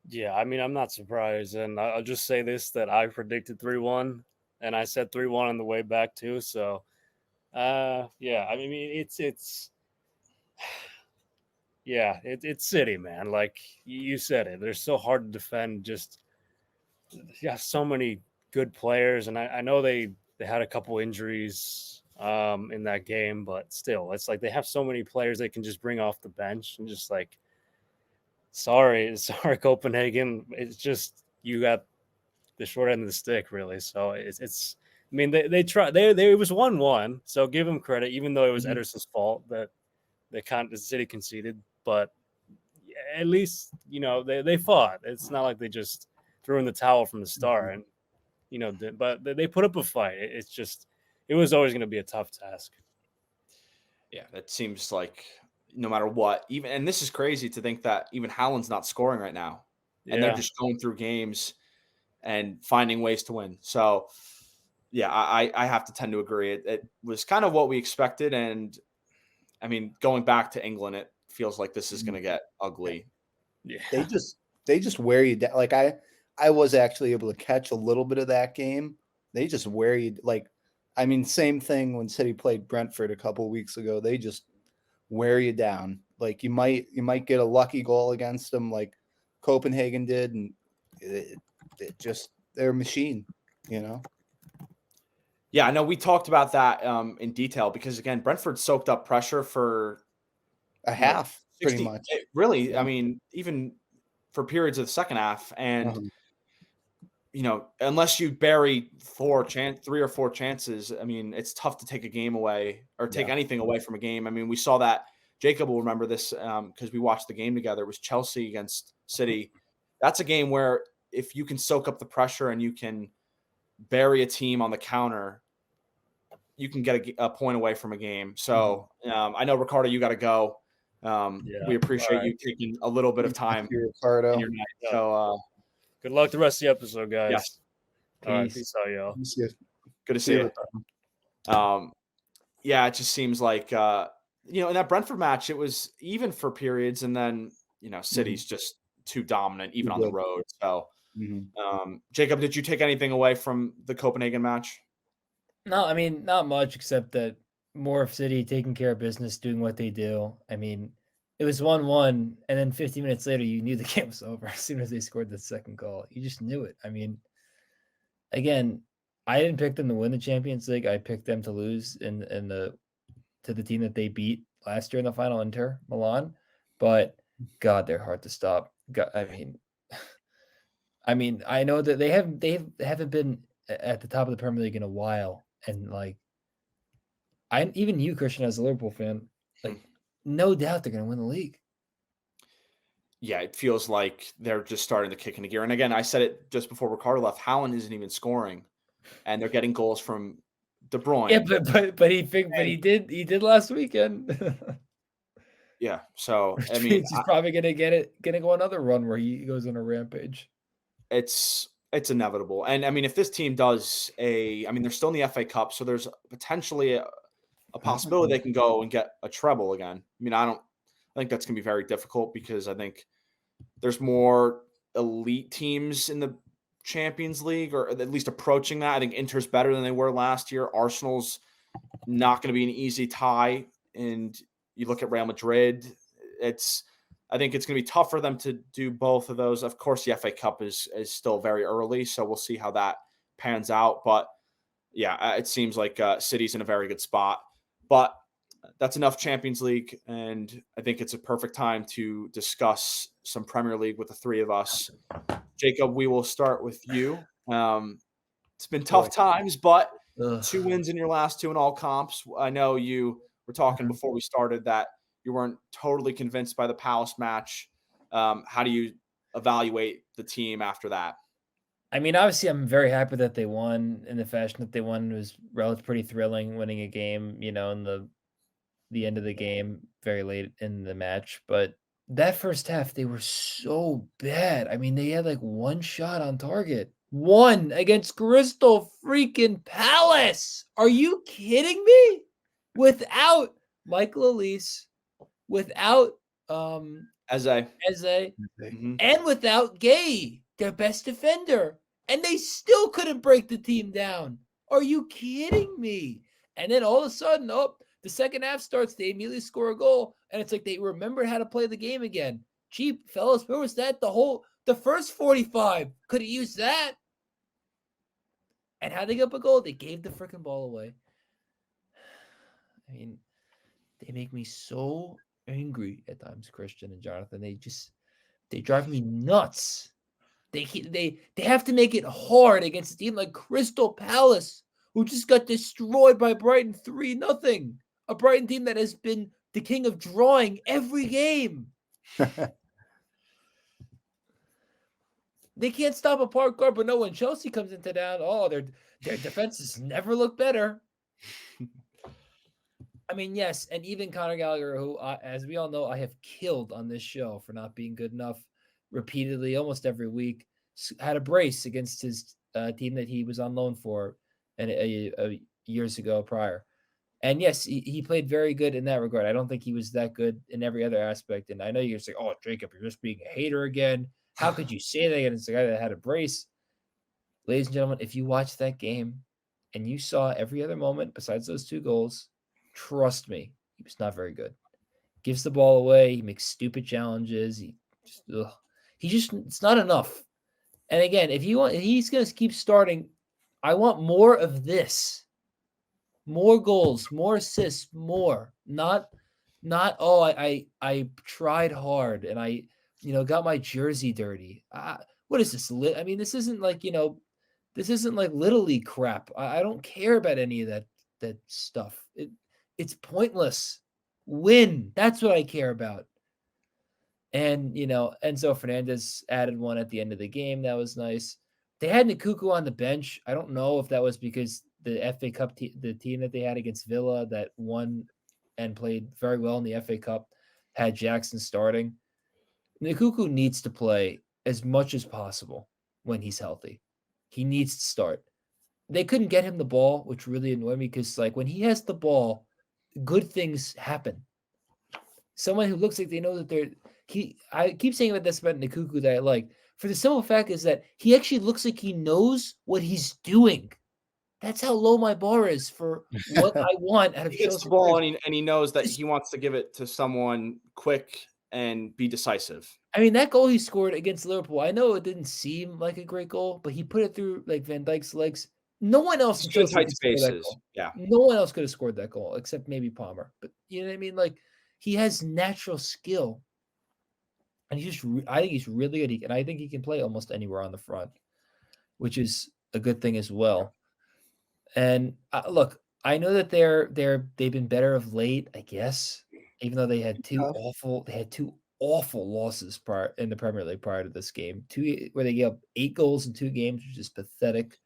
S4: yeah, I mean, I'm not surprised, and I'll just say this: that I predicted 3-1, and I said 3-1 on the way back too. So, yeah, I mean, it's yeah, it's City, man. Like you said it, they're so hard to defend. Just so many good players, and I know they had a couple injuries in that game, but still, it's like they have so many players they can just bring off the bench and just like, sorry, Copenhagen. It's just you got the short end of the stick, really. So it's. I mean, they tried. It was 1-1, so give them credit, even though it was Ederson's fault that the City conceded. But at least they fought. It's not like they just threw in the towel from the start, and but they put up a fight. It's just it was always going to be a tough task.
S1: Yeah, that seems like no matter what, and this is crazy to think that even Haaland's not scoring right now, and they're just going through games and finding ways to win. So, yeah, I have to tend to agree. It was kind of what we expected, and I mean, going back to England, it feels like this is going to get ugly.
S4: Yeah,
S2: They just wear you down. Like I was actually able to catch a little bit of that game. They just wear you. Like, I mean, same thing when City played Brentford a couple of weeks ago. They just wear you down. Like you might get a lucky goal against them, like Copenhagen did, and it just they're a machine,
S1: Yeah, I know we talked about that in detail because again, Brentford soaked up pressure for
S2: a half,
S1: 60,
S2: pretty much.
S1: Really, I mean, even for periods of the second half, and unless you bury 3 or 4 chances, I mean, it's tough to take a game away or take anything away from a game. I mean, we saw that. Jacob will remember this because we watched the game together. It was Chelsea against City. That's a game where if you can soak up the pressure and you can bury a team on the counter, you can get a point away from a game. So I know, Ricardo, you got to go. We appreciate you taking a little bit of time in your night. So
S4: good luck the rest of the episode, guys.
S1: Yes.
S4: All right, peace out, y'all.
S1: Good to see you. Yeah, it just seems like in that Brentford match, it was even for periods, and then City's just too dominant, even on the road. So, Jacob, did you take anything away from the Copenhagen match?
S5: No, I mean, not much except that more of City taking care of business, doing what they do. I mean, it was 1-1, and then 50 minutes later, you knew the game was over as soon as they scored the second goal. You just knew it. I mean, again, I didn't pick them to win the Champions League. I picked them to lose to the team that they beat last year in the final, Inter Milan. But God, they're hard to stop. God, I mean, I know that they haven't been at the top of the Premier League in a while, and like, even you, Christian, as a Liverpool fan, like, no doubt they're going to win the league.
S1: Yeah, it feels like they're just starting to kick into gear. And again, I said it just before Ricardo left. Haaland isn't even scoring, and they're getting goals from De Bruyne.
S5: Yeah, but he did last weekend.
S1: Yeah, so
S5: he's probably gonna go another run where he goes on a rampage.
S1: It's It's inevitable. And I mean, if this team does they're still in the FA Cup, so there's potentially a possibility they can go and get a treble again. I mean, I think that's going to be very difficult because I think there's more elite teams in the Champions League, or at least approaching that. I think Inter's better than they were last year. Arsenal's not going to be an easy tie. And you look at Real Madrid, I think it's going to be tough for them to do both of those. Of course, the FA Cup is still very early, so we'll see how that pans out. But yeah, it seems like City's in a very good spot. But that's enough Champions League, and I think it's a perfect time to discuss some Premier League with the three of us. Jacob, we will start with you. It's been tough times, but 2 wins in your last 2 in all comps. I know you were talking before we started that you weren't totally convinced by the Palace match. How do you evaluate the team after that?
S5: I mean, obviously, I'm very happy that they won in the fashion that they won. It was relatively pretty thrilling winning a game, in the end of the game, very late in the match. But that first half, they were so bad. I mean, they had like 1 shot on target. 1 against Crystal freaking Palace. Are you kidding me? Without Michael Elise, without
S1: Eze,
S5: and without Gay, their best defender. And they still couldn't break the team down. Are you kidding me? And then all of a sudden, the second half starts, they immediately score a goal, and it's like they remembered how to play the game again. Cheap, fellas, where was that? The first 45, could have used that. And how they get up a goal? They gave the freaking ball away. I mean, they make me so angry at times, Christian and Jonathan. They drive me nuts. They have to make it hard against a team like Crystal Palace, who just got destroyed by Brighton 3-0. A Brighton team that has been the king of drawing every game. They can't stop a park guard, but no, when Chelsea comes into town, their defenses never look better. I mean, yes, and even Conor Gallagher, who, as we all know, I have killed on this show for not being good enough repeatedly, almost every week, had a brace against his team that he was on loan for years ago prior. And yes, he played very good in that regard. I don't think he was that good in every other aspect. And I know you're saying, "Oh, Jacob, you're just being a hater again. How could you say that?" And it's the guy that had a brace. Ladies and gentlemen, if you watched that game and you saw every other moment besides those 2 goals, trust me, he was not very good. Gives the ball away. He makes stupid challenges. It's not enough. And again, if he's going to keep starting, I want more of this. More goals, more assists, more. Not I tried hard and I got my jersey dirty. What is this? I mean, this isn't like, this isn't like Little League crap. I don't care about any of that stuff. It's pointless. Win. That's what I care about. And, Enzo Fernandez added 1 at the end of the game. That was nice. They had Nkunku on the bench. I don't know if that was because the FA Cup, the team that they had against Villa that won and played very well in the FA Cup, had Jackson starting. Nkunku needs to play as much as possible when he's healthy. He needs to start. They couldn't get him the ball, which really annoyed me because, like, when he has the ball, good things happen. Someone who looks like they know that I keep saying about this about Nkunku that I like. For the simple fact is that he actually looks like he knows what he's doing. That's how low my bar is for what I want out of
S1: Chelsea. He gets the ball and he knows that he wants to give it to someone quick and be decisive.
S5: I mean, that goal he scored against Liverpool, I know it didn't seem like a great goal, but he put it through like Van Dijk's legs. No one else in Chelsea
S1: tight spaces. Yeah.
S5: No one else could have scored that goal except maybe Palmer. But you know what I mean? Like, he has natural skill. And I think he's really good. And I think he can play almost anywhere on the front, which is a good thing as well. And look, I know that they've been better of late, I guess, even though they had two awful losses in the Premier League prior to this game. 2 where they gave up 8 goals in 2 games, which is pathetic.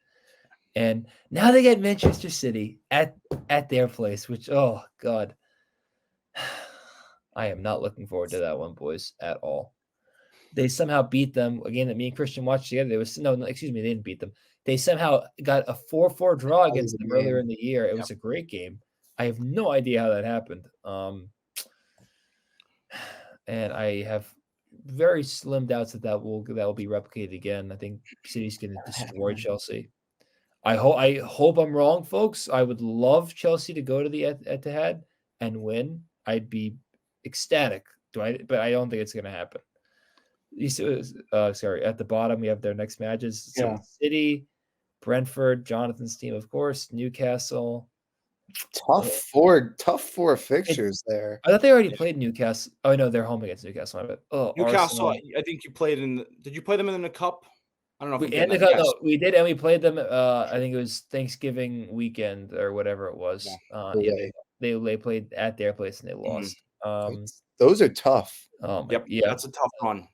S5: And now they get Manchester City at their place, which, oh God, I am not looking forward to that one, boys, at all. They somehow beat them, a game that me and Christian watched together. They didn't beat them. They somehow got a 4-4 draw against them earlier in the year. It was a great game. I have no idea how that happened. And I have very slim doubts that will be replicated again. I think City's going to destroy Chelsea. I hope I'm wrong, folks. I would love Chelsea to go to the Etihad and win. I'd be ecstatic. But I don't think it's going to happen. At the bottom we have their next matches. So City, Brentford, Jonathan's team, of course, Newcastle.
S2: Tough four fixtures there.
S5: I thought they already played Newcastle. Oh no, they're home against Newcastle.
S1: Newcastle.
S5: Arsenal.
S1: I think you played did you play them in the cup? I don't know.
S5: We did, and we played them. I think it was Thanksgiving weekend or whatever it was. They played at their place and they lost.
S2: Those are tough.
S1: That's a tough one.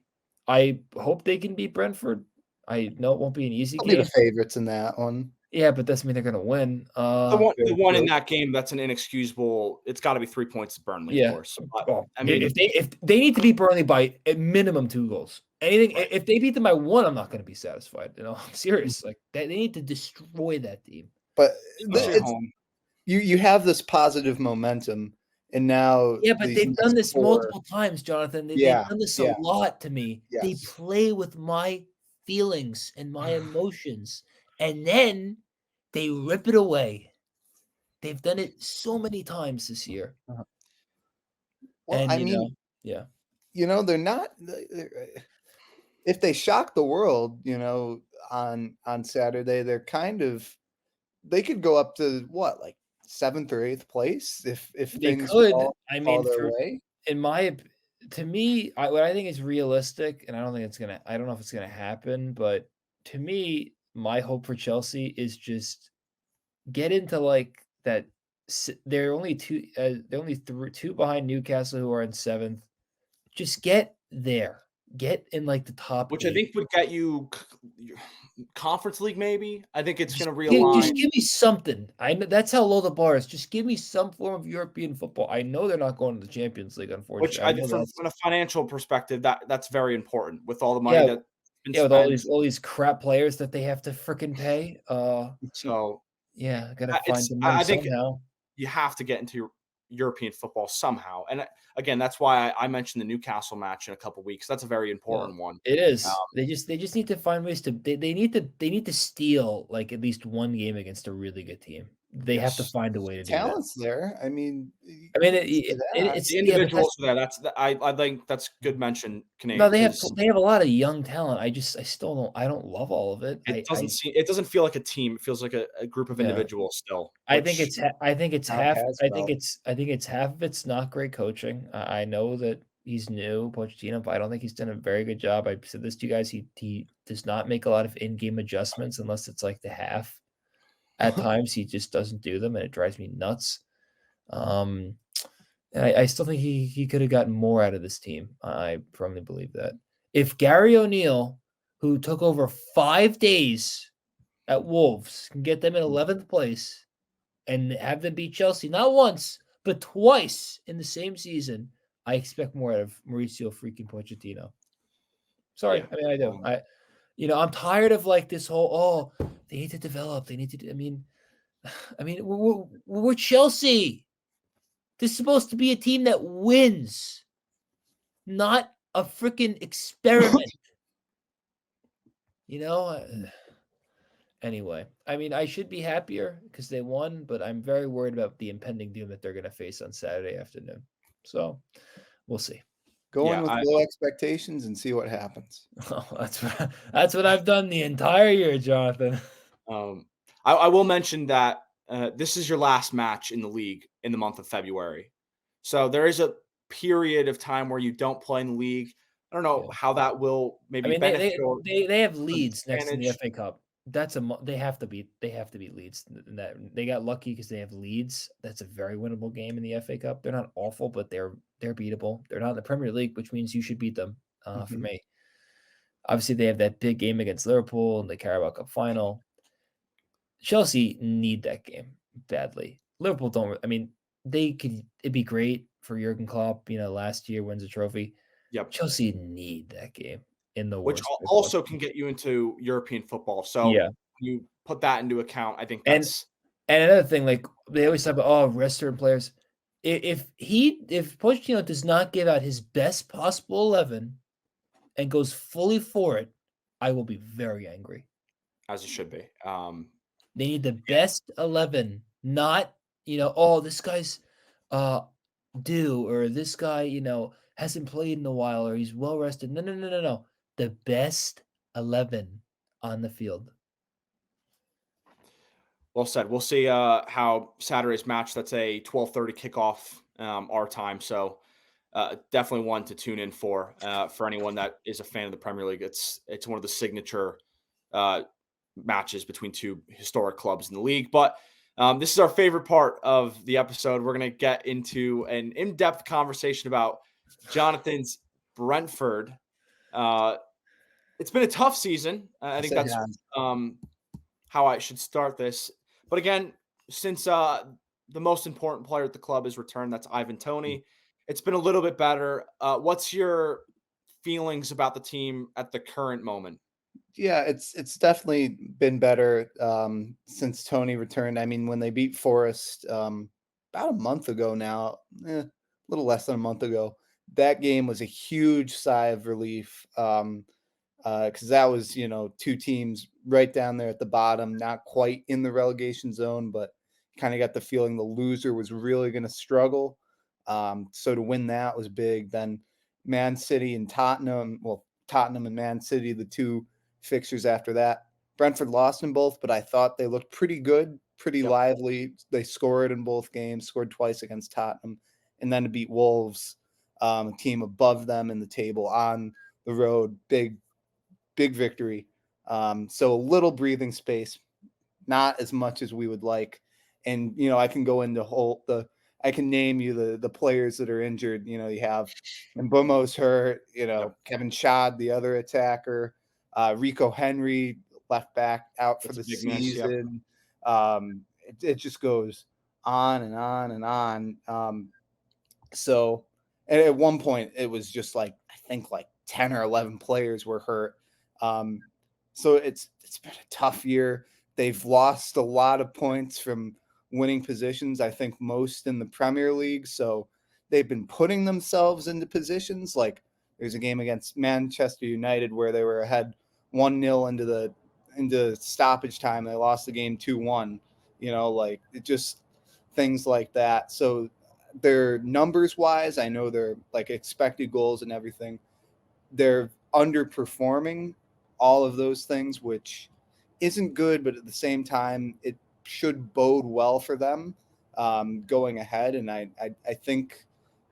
S5: I hope they can beat Brentford. I know it won't be an easy game.
S2: Be the favorites in that one.
S5: Yeah, but doesn't mean they're going to win.
S1: The one in that game, that's an inexcusable. It's got to be 3 points to Burnley, of course. But,
S5: I mean, if they need to beat Burnley by at minimum 2 goals, if they beat them by 1, I'm not going to be satisfied. I'm serious. Like they need to destroy that team.
S2: But you have this positive momentum, and now
S5: but they've done this multiple times, Jonathan. They've done this a lot to me.
S2: Yes.
S5: They play with my feelings and my emotions. And then they rip it away. They've done it so many times this year.
S2: Well, they're not. If they shock the world, on Saturday, they're kind of. They could go up to what, like 7th or 8th place if
S5: they
S2: things
S5: could.
S2: fall their way.
S5: To me, what I think is realistic, and I don't know if it's gonna happen, but to me, my hope for Chelsea is just get into like that. They're only 2. They're only 2 behind Newcastle, who are in 7th. Just get there. Get in like the top.
S1: Which
S5: 8.
S1: I think would get you Conference League. Maybe I think it's going to realign.
S5: Just give me something. I know that's how low the bar is. Just give me some form of European football. I know they're not going to the Champions League, unfortunately.
S1: Which from a financial perspective, that's very important with all the money that.
S5: With all these crap players that they have to freaking pay.
S1: Gotta find
S5: the money somehow.
S1: You have to get into European football somehow, and again, that's why I mentioned the Newcastle match in a couple of weeks. That's a very important one.
S5: It is. They just need to find ways to. They need to steal like at least one game against a really good team. They have to find a way to do that.
S2: Talent's there. I mean,
S1: it's the individuals there. I think that's good mention. Kinane,
S5: no, they have a lot of young talent. I don't love all of it.
S1: It doesn't feel like a team. It feels like a group of individuals still.
S5: I think it's half. I think it's half of it's not great coaching. I know that he's new, Pochettino, but I don't think he's done a very good job. I said this to you guys. He does not make a lot of in-game adjustments unless it's like the half. At times, he just doesn't do them, and it drives me nuts. And I still think he could have gotten more out of this team. I firmly believe that. If Gary O'Neill, who took over 5 days at Wolves, can get them in 11th place and have them beat Chelsea, not once, but twice in the same season, I expect more out of Mauricio freaking Pochettino. Sorry, I do. I'm tired of like this whole, they need to develop. They need to. I mean, we're Chelsea. This is supposed to be a team that wins, not a freaking experiment. Anyway, I should be happier because they won, but I'm very worried about the impending doom that they're going to face on Saturday afternoon. So we'll see.
S2: Go in with low expectations and see what happens.
S5: Oh, that's what I've done the entire year, Jonathan.
S1: I will mention that this is your last match in the league in the month of February. So there is a period of time where you don't play in the league. I don't know how that will maybe benefit.
S5: They have Leeds next to the FA Cup. They have to beat Leeds. They got lucky because they have Leeds. That's a very winnable game in the FA Cup. They're not awful, but they're beatable. They're not in the Premier League, which means you should beat them. For me, obviously they have that big game against Liverpool in the Carabao Cup final. Chelsea need that game badly. Liverpool don't. It'd be great for Jurgen Klopp. Last year wins a trophy.
S1: Yep.
S5: Chelsea need that game. in the
S1: which
S5: worst.
S1: also can get you into European football. So
S5: Yeah.
S1: you put that into account. I think
S5: And
S1: that's
S5: another thing, like they always talk about, rest certain players. If Pochettino does not give out his best possible 11 and goes fully for it, I will be very angry.
S1: as it should be.
S5: They need the best 11, not, this guy's due, or this guy, hasn't played in a while, or he's well rested. No. The best 11 on the field.
S1: Well said. We'll see how Saturday's match. That's a 12:30 kickoff our time. So definitely one to tune in for anyone that is a fan of the Premier League. It's one of the signature matches between two historic clubs in the league. But this is our favorite part of the episode. We're going to get into an in-depth conversation about Jonathan's Brentford. It's been a tough season. I think that's how I should start this. But again, since the most important player at the club is returned, that's Ivan Toney. It's been a little bit better. What's your feelings about the team at the current moment?
S2: Yeah, it's definitely been better since Toney returned. I mean, when they beat Forest about a month ago now, a little less than a month ago, that game was a huge sigh of relief because that was, two teams right down there at the bottom, not quite in the relegation zone, but kind of got the feeling the loser was really going to struggle. So to win that was big. Then Man City and Tottenham, Tottenham and Man City, the two fixtures after that. Brentford lost in both, but I thought they looked pretty good, pretty lively. They scored in both games, scored twice against Tottenham, and then to beat Wolves, a team above them in the table on the road, big victory. So a little breathing space, not as much as we would like. And, I can go into I can name you the players that are injured. You have Mbumo's hurt, Kevin Schad, the other attacker, Rico Henry, left back, out for the season. It just goes on and on and on. So at one point it was just I think 10 or 11 players were hurt. So it's been a tough year. They've lost a lot of points from winning positions, I think most in the Premier League. So they've been putting themselves into positions. There's a game against Manchester United where they were ahead 1-0 into stoppage time. They lost the game 2-1. It just things like that. So their numbers wise, I know they're expected goals and everything. They're underperforming all of those things, which isn't good, but at the same time, it should bode well for them going ahead. And I think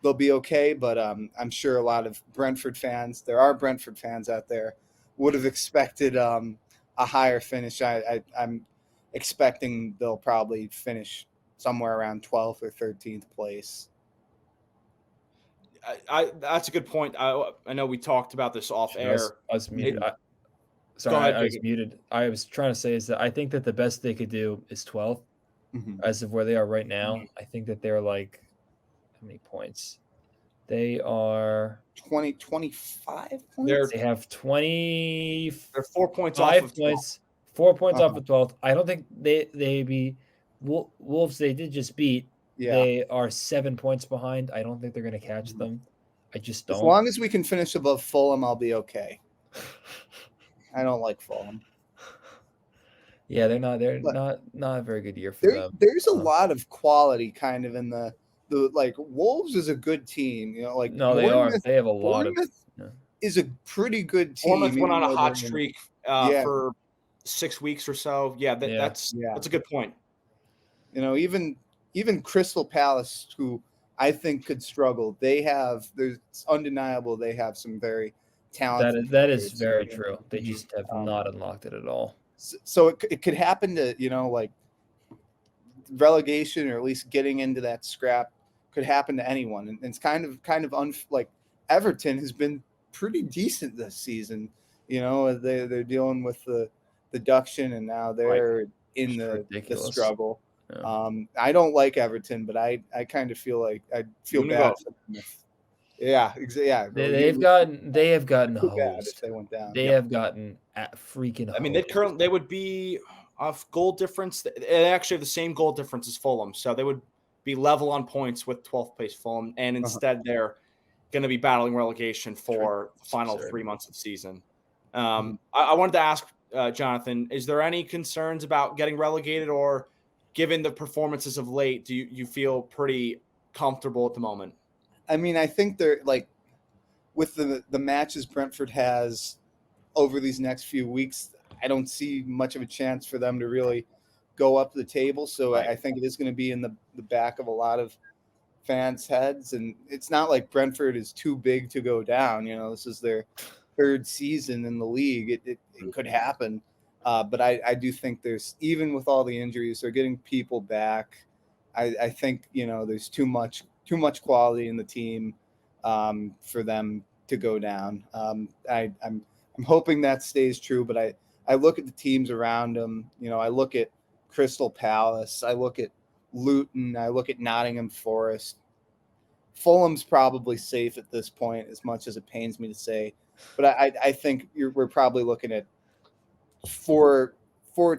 S2: they'll be okay, but I'm sure a lot of there are Brentford fans out there, would have expected a higher finish. I'm expecting they'll probably finish somewhere around 12th or 13th place.
S1: That's a good point. I know we talked about this off air.
S5: I was muted.
S1: Sorry,
S5: I was muted. I was trying to say is that I think that the best they could do is 12th as of where they are right now. I think that they're how many points? They are
S2: 25 points.
S5: They have 20.
S1: They're 4 points
S5: 5
S1: off of
S5: points. 4 points off of 12th. I don't think they be Wolves. They did just beat.
S2: Yeah.
S5: They are 7 points behind. I don't think they're going to catch them. I just don't.
S2: As long as we can finish above Fulham, I'll be okay. I don't like Fulham.
S5: Yeah, they're not a very good year for them.
S2: There's a lot of quality kind of in the Wolves is a good team.
S5: No, they are. They have a lot of.
S2: Is a pretty good team.
S1: Bournemouth went on a hot streak for 6 weeks or so. Yeah, that's a good point.
S2: Even Crystal Palace, who I think could struggle, there's undeniable they have some very talented.
S5: That is very true. They just have not unlocked it at all.
S2: So it could happen to relegation, or at least getting into that scrap, could happen to anyone. And it's kind of Everton has been pretty decent this season. They're dealing with the deduction, and now they're in the struggle. Yeah. I don't like Everton, but I kind of feel I feel bad for them Yeah, yeah.
S5: They have gotten
S2: too bad
S5: hosed.
S2: if they went down.
S5: They have gotten freaking.
S1: I mean,
S5: hosed.
S1: they would be off goal difference. They actually have the same goal difference as Fulham, so they would be level on points with 12th place Fulham, and instead they're going to be battling relegation for the final 3 months of the season. I wanted to ask Jonathan, is there any concerns about getting relegated, or given the performances of late, do you feel pretty comfortable at the moment?
S2: I mean, I think they're like with the matches Brentford has over these next few weeks, I don't see much of a chance for them to really go up the table. So I think it is going to be in the back of a lot of fans' heads. And it's not like Brentford is too big to go down. You know, this is their third season in the league. It could happen. But I do think there's, even with all the injuries, they're getting people back. I think, you know, there's too much quality in the team for them to go down. I'm hoping that stays true, but I look at the teams around them. You know, I look at Crystal Palace, I look at Luton, I look at Nottingham Forest. Fulham's probably safe at this point, as much as it pains me to say, but I think we're probably looking at four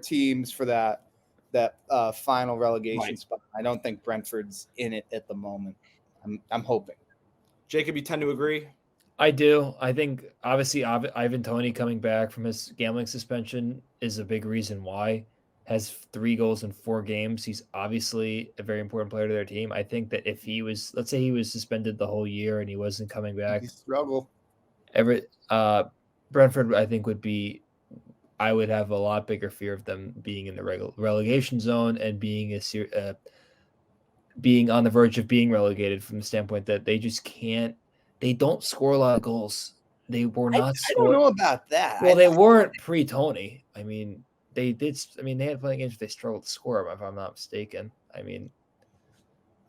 S2: teams for that final relegation spot. I don't think Brentford's in it at the moment. I'm hoping.
S1: Jacob, you tend to agree?
S5: I do. I think obviously Ivan Toney coming back from his gambling suspension is a big reason why. Has 3 goals in 4 games. He's obviously a very important player to their team. I think that if he was, let's say he was suspended the whole year and he wasn't coming back,
S2: struggle.
S5: Brentford, I think I would have a lot bigger fear of them being in the relegation zone and being being on the verge of being relegated, from the standpoint that they just can't. They don't score a lot of goals. They were not.
S2: I don't know about that.
S5: Well, they weren't pre-Toney. I mean, they did. I mean, they had plenty of games they struggled to score, if I'm not mistaken. I mean,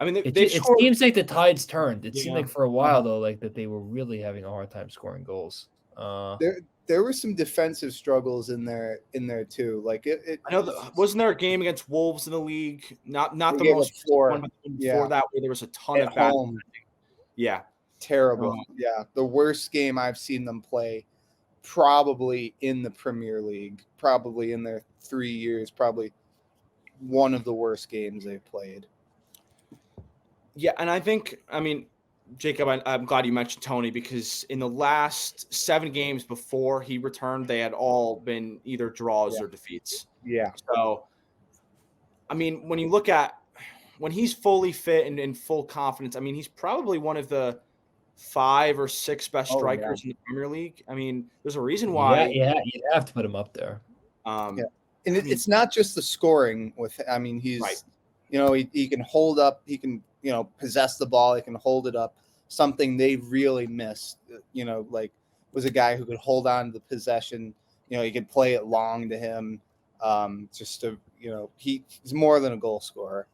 S5: it seems like the tides turned. It seemed like for a while though, like that they were really having a hard time scoring goals.
S2: There were some defensive struggles in there too. Like
S1: I know wasn't there a game against Wolves in the league? Not the most
S2: one,
S1: but before that, where there was a ton of bad. Yeah.
S2: Terrible. Yeah. The worst game I've seen them play, probably in the Premier League, probably in their 3 years, probably one of the worst games they've played.
S1: Yeah. And I think, I mean, Jacob, I'm glad you mentioned Toney, because in the last 7 games before he returned, they had all been either draws or defeats.
S2: Yeah.
S1: So, I mean, when you look at when he's fully fit and in full confidence, I mean, he's probably one of the 5 or 6 best strikers in the Premier League. I mean, there's a reason why.
S5: Yeah, you have to put him up there.
S2: And it's not just the scoring. He's, you know, he can hold up. He can, you know, possess the ball. He can hold it up. Something they really missed, you know, like was a guy who could hold on to the possession. You know, he could play it long to him. Just to, you know, he's more than a goal scorer.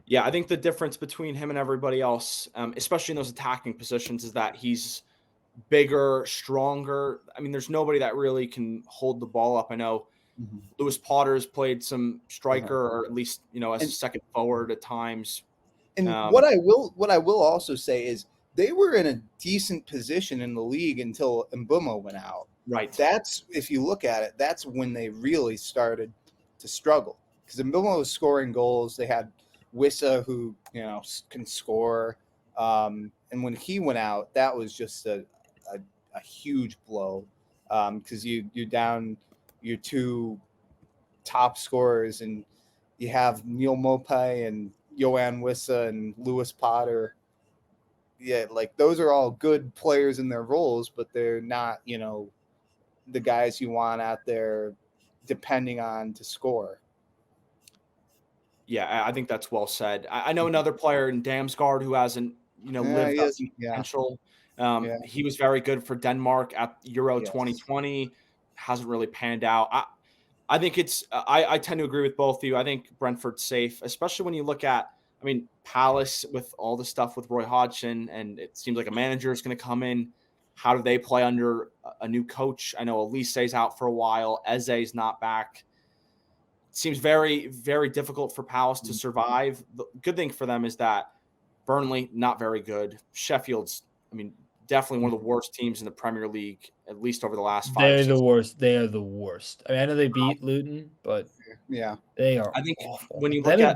S1: Yeah, I think the difference between him and everybody else, especially in those attacking positions, is that he's bigger, stronger. I mean, there's nobody that really can hold the ball up. I know Lewis Potter's played some striker, or at least, you know, as a second forward at times.
S2: And what I will also say is they were in a decent position in the league until Mbeumo went out.
S1: Right.
S2: That's, if you look at it, that's when they really started to struggle, because Mbeumo was scoring goals. They had Wissa, who, you know, can score. And when he went out, that was just a huge blow, because you're down your 2 top scorers, and you have Neil Maupay and Yoann Wissa and Lewis Potter. Yeah, like those are all good players in their roles, but they're not, you know, the guys you want out there depending on to score.
S1: Yeah, I think that's well said. I know another player in Damsgaard who hasn't, you know, lived up to potential. He was very good for Denmark at Euro 2020. Hasn't really panned out. I think it's I tend to agree with both of you. I think Brentford's safe, especially when you look at, I mean, Palace with all the stuff with Roy Hodgson, and it seems like a manager is going to come in. How do they play under a new coach? I know Elise's out for a while. Eze's not back. It seems very, very difficult for Palace to survive. The good thing for them is that Burnley, not very good. Sheffield's I mean, definitely one of the worst teams in the Premier League, at least over the last 5
S3: They're the
S1: seasons.
S3: worst. They are the worst. I mean, I know they beat Luton, but
S2: Yeah.
S3: they are
S1: I think
S3: awful.
S1: when you
S3: them
S1: look
S3: and
S1: at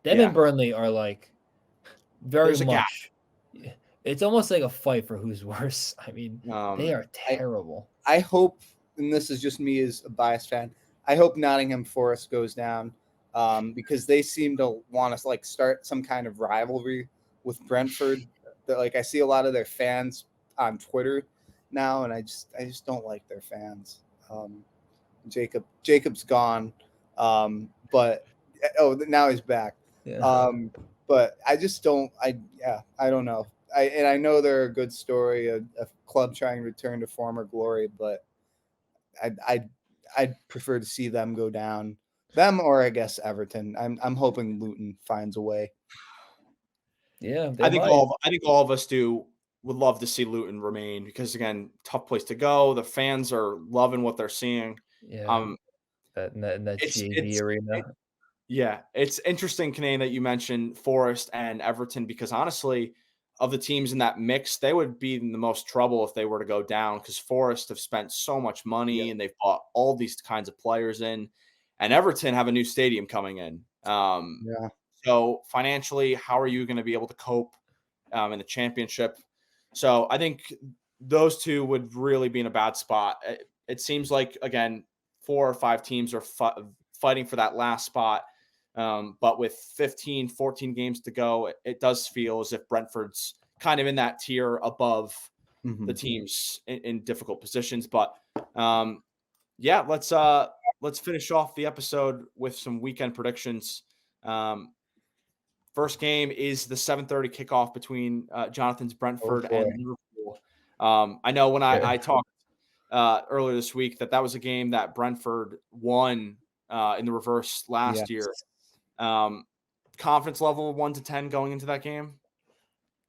S3: them
S1: yeah.
S3: and Burnley are like very
S1: There's a gap.
S3: much. It's almost like a fight for who's worse. I mean, they are
S2: I-
S3: terrible.
S2: I hope, and this is just me as a biased fan, I hope Nottingham Forest goes down because they seem to want to like start some kind of rivalry with Brentford. Like I see a lot of their fans on Twitter now, and I just don't like their fans. Jacob's gone, but now he's back.
S3: Yeah.
S2: But I just don't. I don't know. I know they're a good story, a club trying to return to former glory, but I'd prefer to see them go down. Them or I guess Everton. I'm hoping Luton finds a way.
S3: Yeah,
S1: I think all of us would love to see Luton remain because again, tough place to go. The fans are loving what they're seeing.
S3: Yeah. In that JV arena.
S1: Yeah, it's interesting, Kinane, that you mentioned Forest and Everton because honestly, of the teams in that mix, they would be in the most trouble if they were to go down because Forest have spent so much money and they've bought all these kinds of players in, and Everton have a new stadium coming in. So financially, how are you going to be able to cope in the championship? So I think those two would really be in a bad spot. It seems like, again, 4 or 5 teams are fighting for that last spot. But with 15, 14 games to go, it does feel as if Brentford's kind of in that tier above the teams in difficult positions. But yeah, let's finish off the episode with some weekend predictions. First game is the 7:30 kickoff between Jonathan's Brentford and Liverpool. I know when I talked earlier this week that was a game that Brentford won in the reverse last year. Confidence level 1 to 10 going into that game.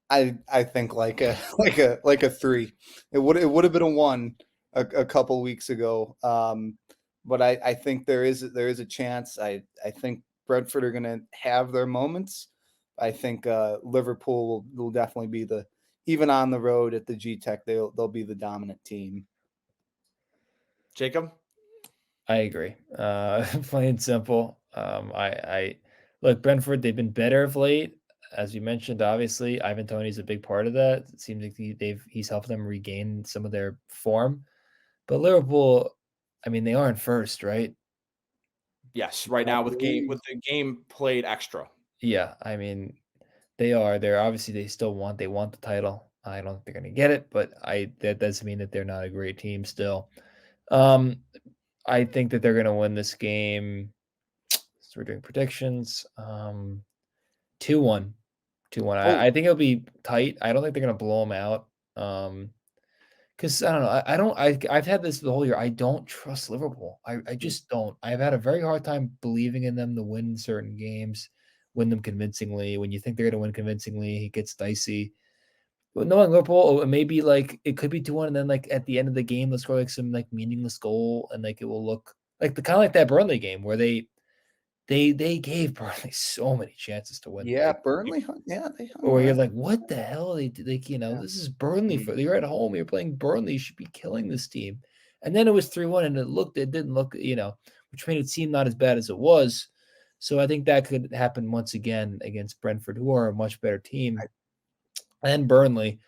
S2: I think like a 3. It would have been a 1 a couple weeks ago. But I think there is a chance. I think Brentford are going to have their moments. I think Liverpool will definitely be even on the road at the G-Tech, they'll be the dominant team.
S1: Jacob?
S3: I agree. Plain and simple. I look, Brentford, they've been better of late. As you mentioned, obviously, Ivan Toney is a big part of that. It seems like he's helped them regain some of their form. But Liverpool, I mean, they aren't first, right?
S1: Yes, right now with the game played extra.
S3: Yeah, I mean, they are. They're obviously they want the title. I don't think they're going to get it, but that doesn't mean that they're not a great team still. I think that they're going to win this game. So we're doing predictions. 2-1. 2-1. I think it'll be tight. I don't think they're going to blow them out. Because I don't know. I've had this the whole year. I don't trust Liverpool. I just don't. I've had a very hard time believing in them to win certain games, win them convincingly. When you think they're going to win convincingly, it gets dicey. But knowing Liverpool, maybe like it could be 2-1, and then like at the end of the game, they'll score like some like meaningless goal, and like it will look like the kind of like that Burnley game where they gave Burnley so many chances to win.
S2: Yeah,
S3: Like,
S2: Burnley. Yeah, they.
S3: or you're like, what the hell? They like, this is Burnley. You're at home. You're playing Burnley. You should be killing this team. And then it was 3-1, and it didn't look, which made it seem not as bad as it was. So I think that could happen once again against Brentford, who are a much better team, and Burnley.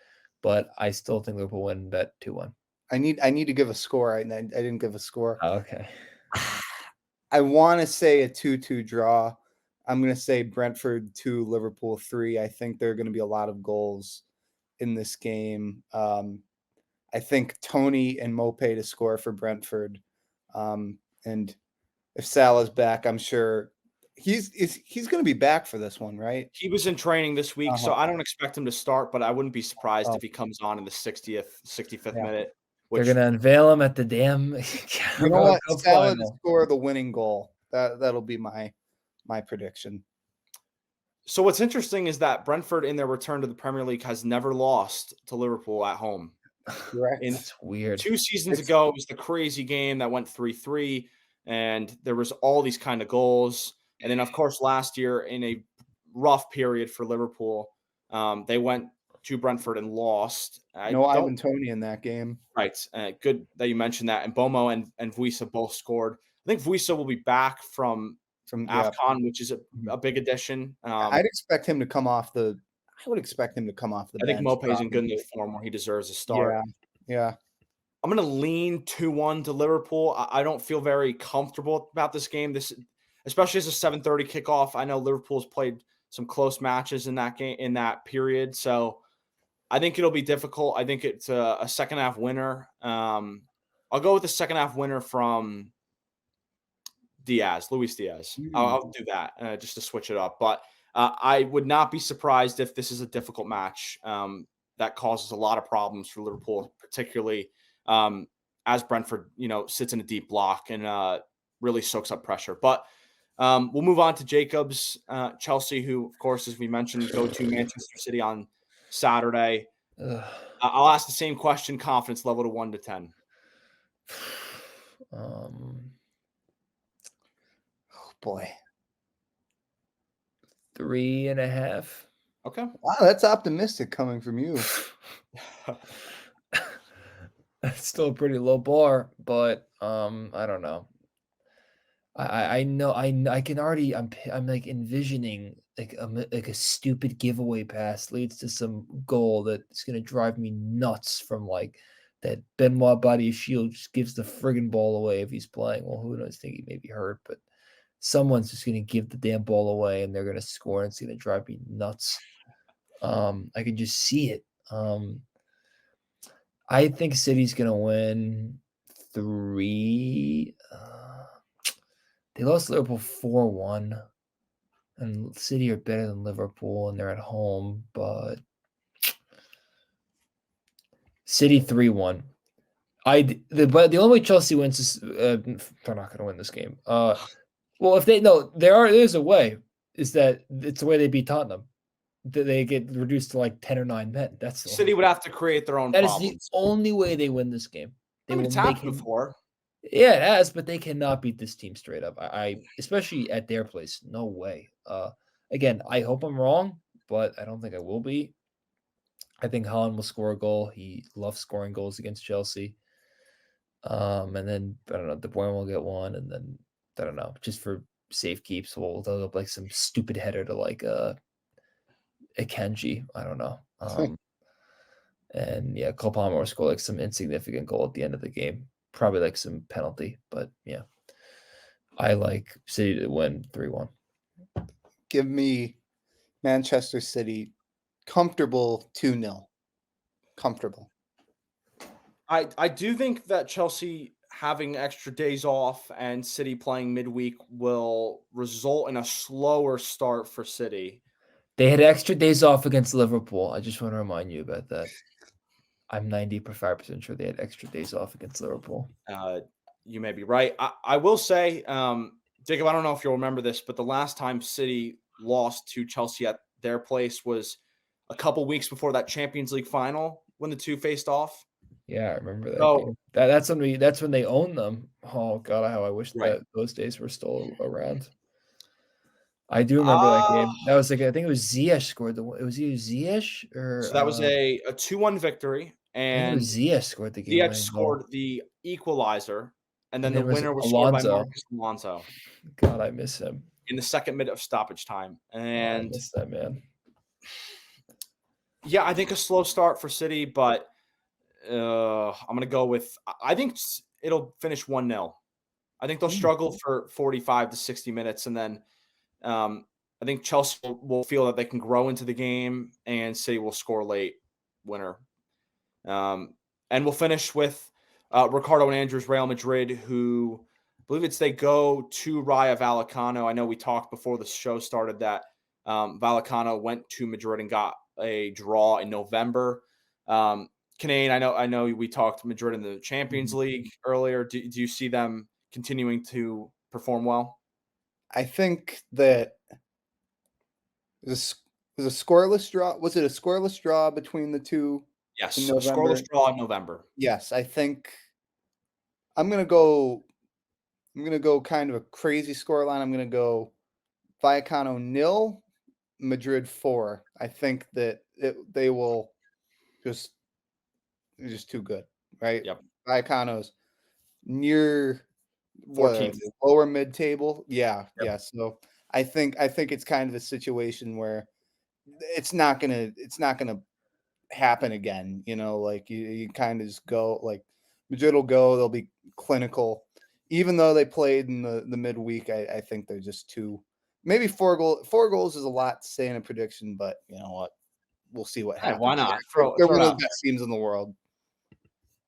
S3: But I still think Liverpool win that 2-1.
S2: I need to give a score. I didn't give a score.
S3: Oh, okay.
S2: I want to say a 2-2 draw. I'm going to say Brentford 2, Liverpool 3. I think there are going to be a lot of goals in this game. I think Toney and Mopé to score for Brentford. And if Salah's back, I'm sure he's going to be back for this one, right?
S1: He was in training this week, so I don't expect him to start, but I wouldn't be surprised if he comes on in the 65th minute.
S3: They're going to unveil him at the damn
S2: You know what? Salah to score the winning goal. That'll be my prediction.
S1: So what's interesting is that Brentford in their return to the Premier League has never lost to Liverpool at home.
S2: Correct.
S3: It's weird.
S1: 2 seasons ago, it was the crazy game that went 3-3, and there was all these kind of goals. And then, of course, last year in a rough period for Liverpool, they went to Brentford and lost.
S2: No Ivan Toney in that game.
S1: Right. Good that you mentioned that. And Bomo and Vuisa both scored. I think Vuisa will be back from AFCON, which is a big addition.
S2: I'd expect him to come off the. I would expect him to come off the bench.
S1: I think Mopé's in good enough form where he deserves a start.
S2: Yeah.
S1: I'm going to lean 2-1 to Liverpool. I don't feel very comfortable about this game. Especially as a 7:30 kickoff. I know Liverpool's played some close matches in that game, in that period. So I think it'll be difficult. I think it's a second half winner. I'll go with the second half winner from Luis Diaz. I'll do that just to switch it up. But I would not be surprised if this is a difficult match that causes a lot of problems for Liverpool, particularly as Brentford, sits in a deep block and really soaks up pressure. But we'll move on to Jacob's Chelsea, who, of course, as we mentioned, go to Manchester City on Saturday. I'll ask the same question, confidence level to 1 to 10.
S2: Oh boy.
S3: 3.5.
S1: Okay.
S2: Wow, that's optimistic coming from you.
S3: That's still a pretty low bar, but I don't know. I know I can already I'm like envisioning like a stupid giveaway pass leads to some goal that's gonna drive me nuts from like that Benoit Body Shield just gives the friggin' ball away if he's playing. Well, who knows? I think he may be hurt, but someone's just gonna give the damn ball away and they're gonna score and it's gonna drive me nuts. I can just see it. I think City's gonna win 3. They lost Liverpool 4-1, and City are better than Liverpool, and they're at home, but City 3-1. But the only way Chelsea wins is they're not going to win this game. Well, if there's a way, is that it's the way they beat Tottenham. They get reduced to like 10 or 9 men. That's
S1: City would have to create their own
S3: That
S1: problems.
S3: is the only way they win this game. They will
S1: it's happened before.
S3: Yeah, it has, but they cannot beat this team straight up. I especially at their place. No way. Again, I hope I'm wrong, but I don't think I will be. I think Haaland will score a goal. He loves scoring goals against Chelsea. And then I don't know, De Bruyne will get one, and then I don't know, just for safe keeps, they'll up like some stupid header to like a Kenji. I don't know. And yeah, Cole Palmer will score like some insignificant goal at the end of the game. Probably like some penalty, but yeah. I like City to win 3-1.
S2: Give me Manchester City comfortable 2-0. Comfortable.
S1: I do think that Chelsea having extra days off and City playing midweek will result in a slower start for City.
S3: They had extra days off against Liverpool. I just want to remind you about that. I'm 95% sure they had extra days off against Liverpool.
S1: You may be right. I will say, Jacob, I don't know if you'll remember this, but the last time City lost to Chelsea at their place was a couple weeks before that Champions League final when the two faced off.
S3: Yeah, I remember that game. That's when they owned them. Oh God, how I wish that those days were still around. I do remember that game. That was like, I think it was Ziyech scored the. It was either Ziyech or.
S1: So that was a 2-1 victory, and
S3: Ziyech scored the game.
S1: Ziyech scored the equalizer, and then the winner was scored by Marcus Alonso.
S3: God, I miss him.
S1: In the second minute of stoppage time, and
S3: I miss that man.
S1: Yeah, I think a slow start for City, but I'm gonna go with. I think it'll finish 1-0. I think they'll struggle for 45 to 60 minutes, and then. I think Chelsea will feel that they can grow into the game, and City will score late, winner. And we'll finish with Ricardo and Andrew's Real Madrid, who I believe they go to Rayo Vallecano. I know we talked before the show started that Vallecano went to Madrid and got a draw in November. Kinane, I know we talked Madrid in the Champions League earlier. Do you see them continuing to perform well?
S2: I think that it was a scoreless draw. Was it a scoreless draw between the two?
S1: Yes, a scoreless draw in November.
S2: Yes, I think I'm gonna go kind of a crazy scoreline. I'm gonna go Vallecano 0, Madrid 4. I think that they will they're just too good, right?
S1: Yep.
S2: Vallecano's near
S1: 14th.
S2: lower mid table. Yeah,
S1: Yep.
S2: yeah. So I think it's kind of a situation where it's not gonna happen again. Like you kind of just go like Madrid will go. They'll be clinical, even though they played in the midweek. I think they're just too. Maybe 4 goals is a lot to say in a prediction, but you know what? We'll see what happens.
S1: Why not?
S2: They're
S1: Throw
S2: one
S1: it
S2: of
S1: out
S2: the best teams in the world.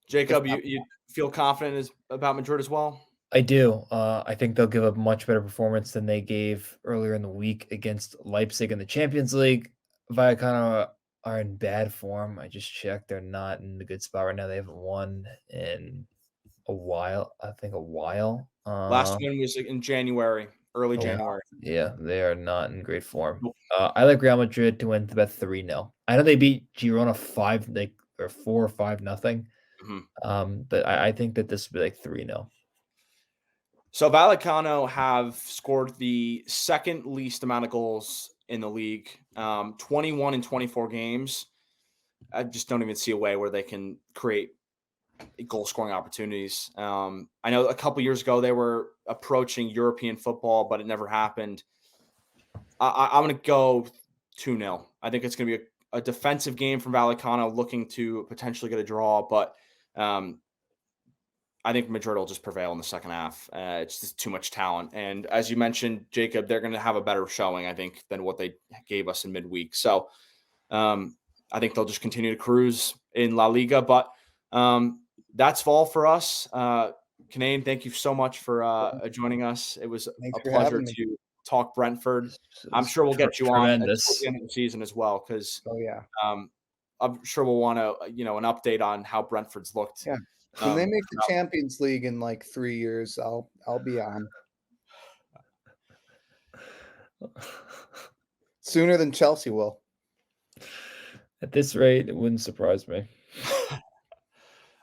S1: Jacob, you feel confident about Madrid as well?
S3: I do. I think they'll give a much better performance than they gave earlier in the week against Leipzig in the Champions League. Vallecano are in bad form. I just checked. They're not in a good spot right now. They haven't won in a while. I think a while.
S1: Last win was in January, early January.
S3: Yeah, they are not in great form.
S1: Nope.
S3: I like Real Madrid to win about 3-0. I know they beat Girona 4 or 5-0. But I think that this will be like 3-0.
S1: So Vallecano have scored the second least amount of goals in the league, 21 in 24 games. I just don't even see a way where they can create goal scoring opportunities. I know a couple years ago they were approaching European football, but it never happened. I'm going to go 2-0. I think it's going to be a defensive game from Vallecano looking to potentially get a draw, but I think Madrid will just prevail in the second half. It's just too much talent. And as you mentioned, Jacob, they're going to have a better showing, I think, than what they gave us in midweek. So I think they'll just continue to cruise in La Liga. But that's all for us. Kinane, thank you so much for joining us. It was
S2: Thanks
S1: a
S2: for
S1: pleasure
S2: having me.
S1: to talk Brentford. I'm sure we'll get you on at the end of the season as well, because I'm sure we'll want to, an update on how Brentford's looked.
S2: Yeah. When they make the Champions League in like 3 years, I'll be on. Sooner than Chelsea will.
S3: At this rate, it wouldn't surprise me.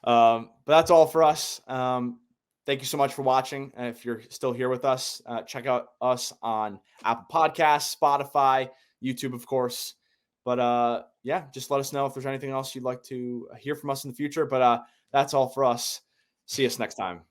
S1: But that's all for us. Thank you so much for watching. And if you're still here with us, check out us on Apple Podcasts, Spotify, YouTube, of course. But yeah, just let us know if there's anything else you'd like to hear from us in the future. But that's all for us. See us next time.